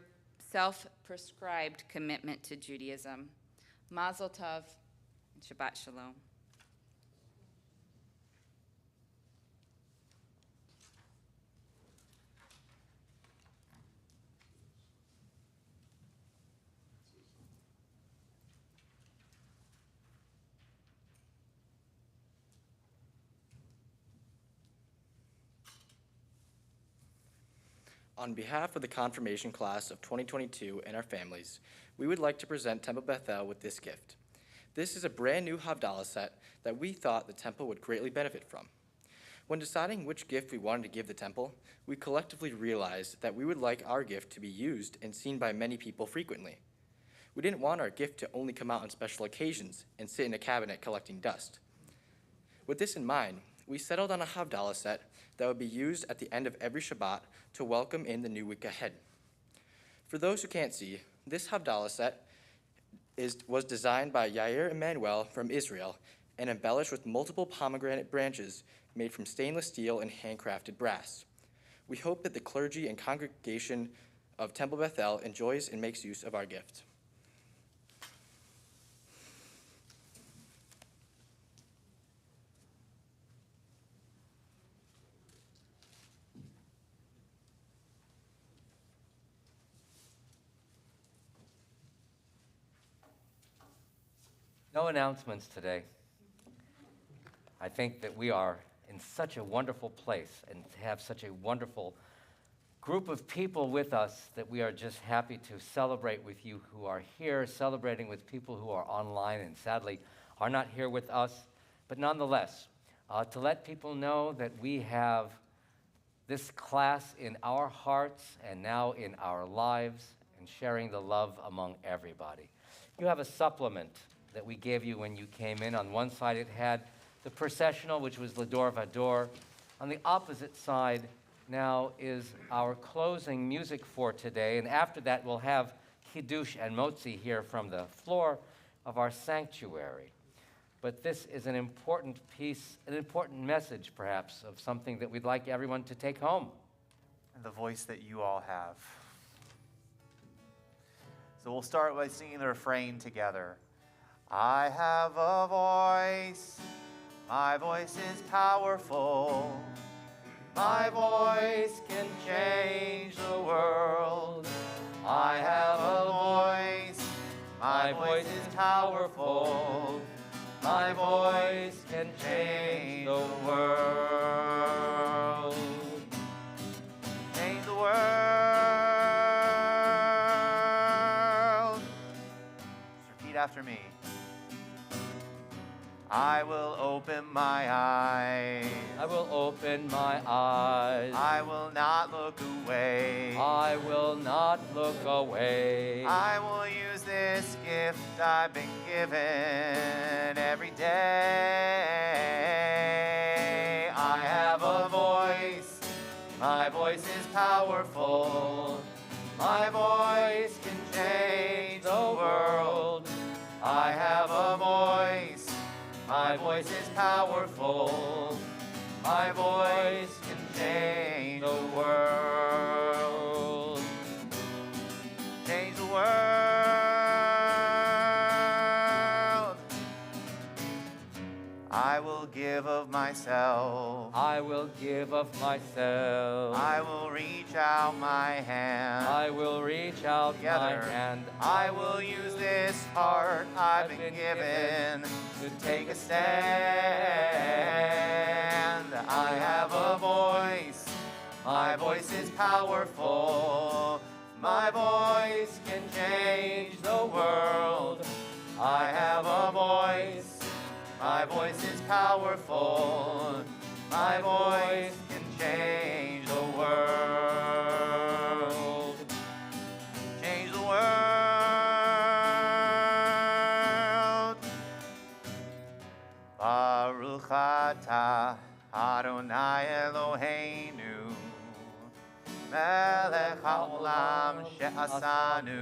self-prescribed commitment to Judaism. Mazel Tov and Shabbat Shalom. On behalf of the confirmation class of 2022 and our families, we would like to present Temple Bethel with this gift. This is a brand new Havdalah set that we thought the temple would greatly benefit from. When deciding which gift we wanted to give the temple, we collectively realized that we would like our gift to be used and seen by many people frequently. We didn't want our gift to only come out on special occasions and sit in a cabinet collecting dust. With this in mind, we settled on a Havdalah set that would be used at the end of every Shabbat to welcome in the new week ahead. For those who can't see, this Havdalah set was designed by Yair Emanuel from Israel and embellished with multiple pomegranate branches made from stainless steel and handcrafted brass. We hope that the clergy and congregation of Temple Bethel enjoys and makes use of our gift. No announcements today. I think that we are in such a wonderful place and to have such a wonderful group of people with us that we are just happy to celebrate with you who are here, celebrating with people who are online and sadly are not here with us. But nonetheless, to let people know that we have this class in our hearts and now in our lives and sharing the love among everybody. You have a supplement that we gave you when you came in. On one side it had the processional, which was L'Dor Vador. On the opposite side now is our closing music for today, and after that we'll have Kiddush and Motzi here from the floor of our sanctuary. But this is an important piece, an important message perhaps, of something that we'd like everyone to take home. And the voice that you all have. So we'll start by singing the refrain together. I have a voice, my voice is powerful, my voice can change the world. I have a voice, my voice is powerful, my voice can change the world. Change the world. Just repeat after me. I will open my eyes. I will open my eyes. I will not look away. I will not look away. I will use this gift I've been given every day. I have a voice. My voice is powerful. My voice can change the world. I have a voice. My voice is powerful. My voice can change the world. Change the world. I I will give of myself. I will give of myself. I will reach out my hand. I will reach out my Together. hand. I will use this heart I've been given to take a stand. I have a voice. My voice is powerful. My voice can change the world. I have a voice. My voice is powerful. My voice can change the world. Change the world. Baruch atah Adonai Eloheinu Melech haolam she'asanu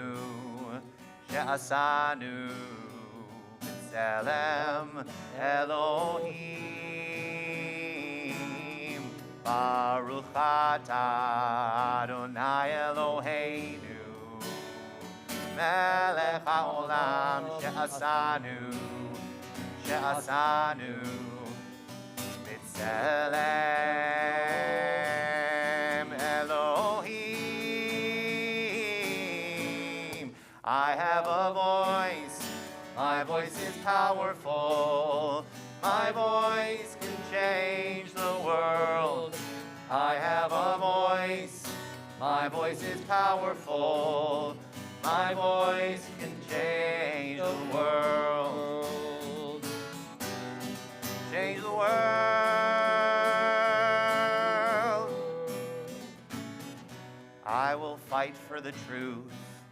B'Tselem Elohim. Baruch atah Adonai Eloheinu Melech haolam she'asanu B'Tselem Elohim. I have a voice. My voice is powerful. My voice can change the world. I have a voice. My voice is powerful. My voice can change the world. Change the world. I will fight for the truth.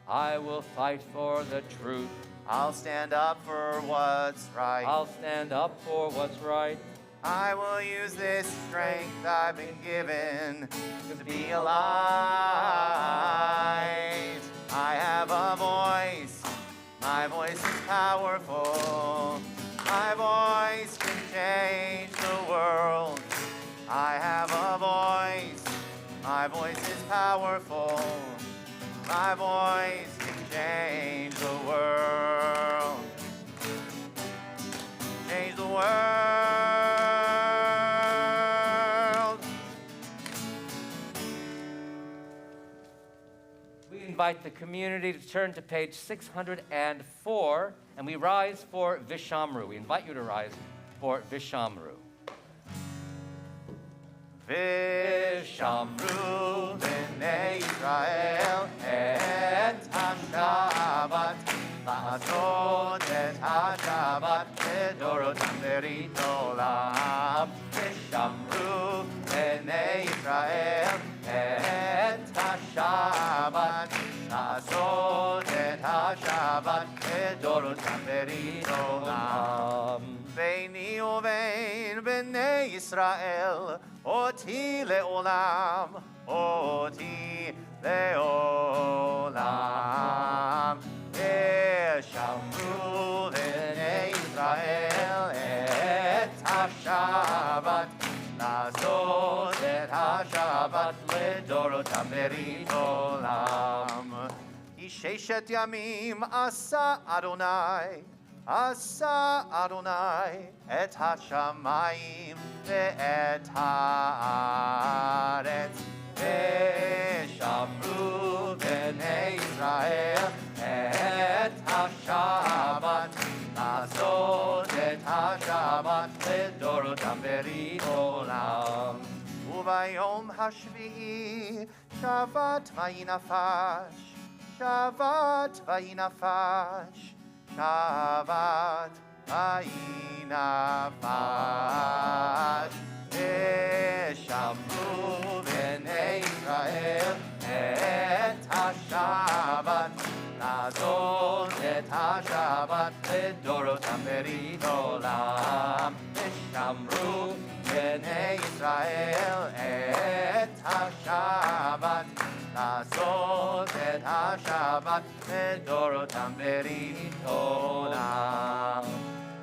I will fight for the truth. I'll stand up for what's right. I'll stand up for what's right. I will use this strength I've been given to be a light. I have a voice. My voice is powerful. My voice can change the world. I have a voice. My voice is powerful. My voice can change the world. Change the world. We invite the community to turn to page 604, and we rise for Vishamru. We invite you to rise for Vishamru. Vishamru b'nei Yisrael et ha-Shabbat la'asot et ha-Shabbat לדורותם ברית עולם. Vishamru b'nei Yisrael et ha-Shabbat la'asot et ha-Shabbat לדורותם ברית עולם. ביני ובין בני ישראל אותי לעולם, אותי לעולם. ושמרו בני ישראל את השבת, לעשות את השבת לדורותם ברית עולם. כי ששת ימים עשה אדוני את השמיים ואת הארץ. ושמרו בני ישראל את השבת, לעשות את השבת לדורותם ברית עולם. וביום השביעי שבת ויהי נפש, שבת ויהי נפש, שבת ויהי נפש. ושמרו בני ישראל את השבת, לעשות את השבת לדורותם ברית עולם. ושמרו בני ישראל את השבת, לעשות את השבת לדורותם ברית עולם.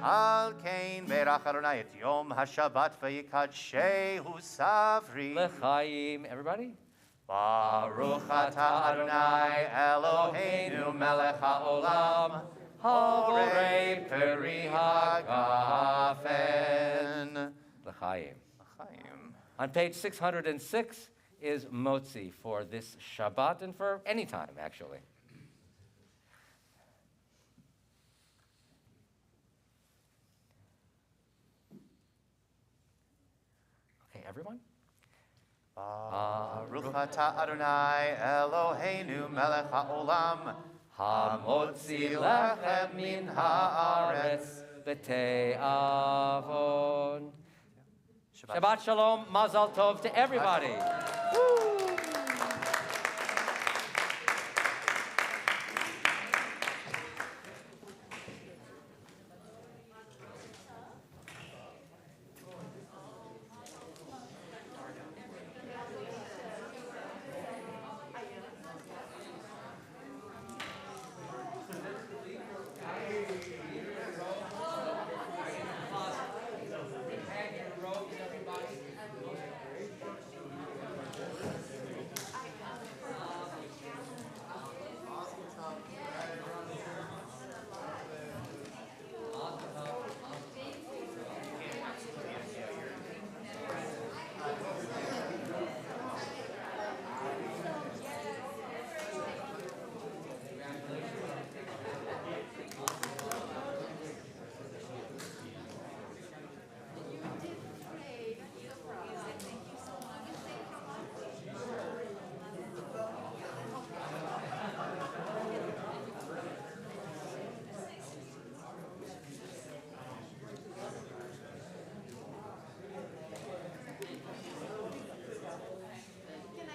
על כן ברך אדוני את יום השבת ויקדשהו סברי L'chaim. Everybody? ברוך אתה אדוני אלוהינו מלך העולם Horei Peri Hagafen. L'chaim. On page 606 is Motzi for this Shabbat and for any time, actually. Okay, everyone? Baruch atah Adonai Eloheinu melech haolam. Hamotzi lechem min haaretz v'te'avon. Shabbat shalom, mazal tov to everybody.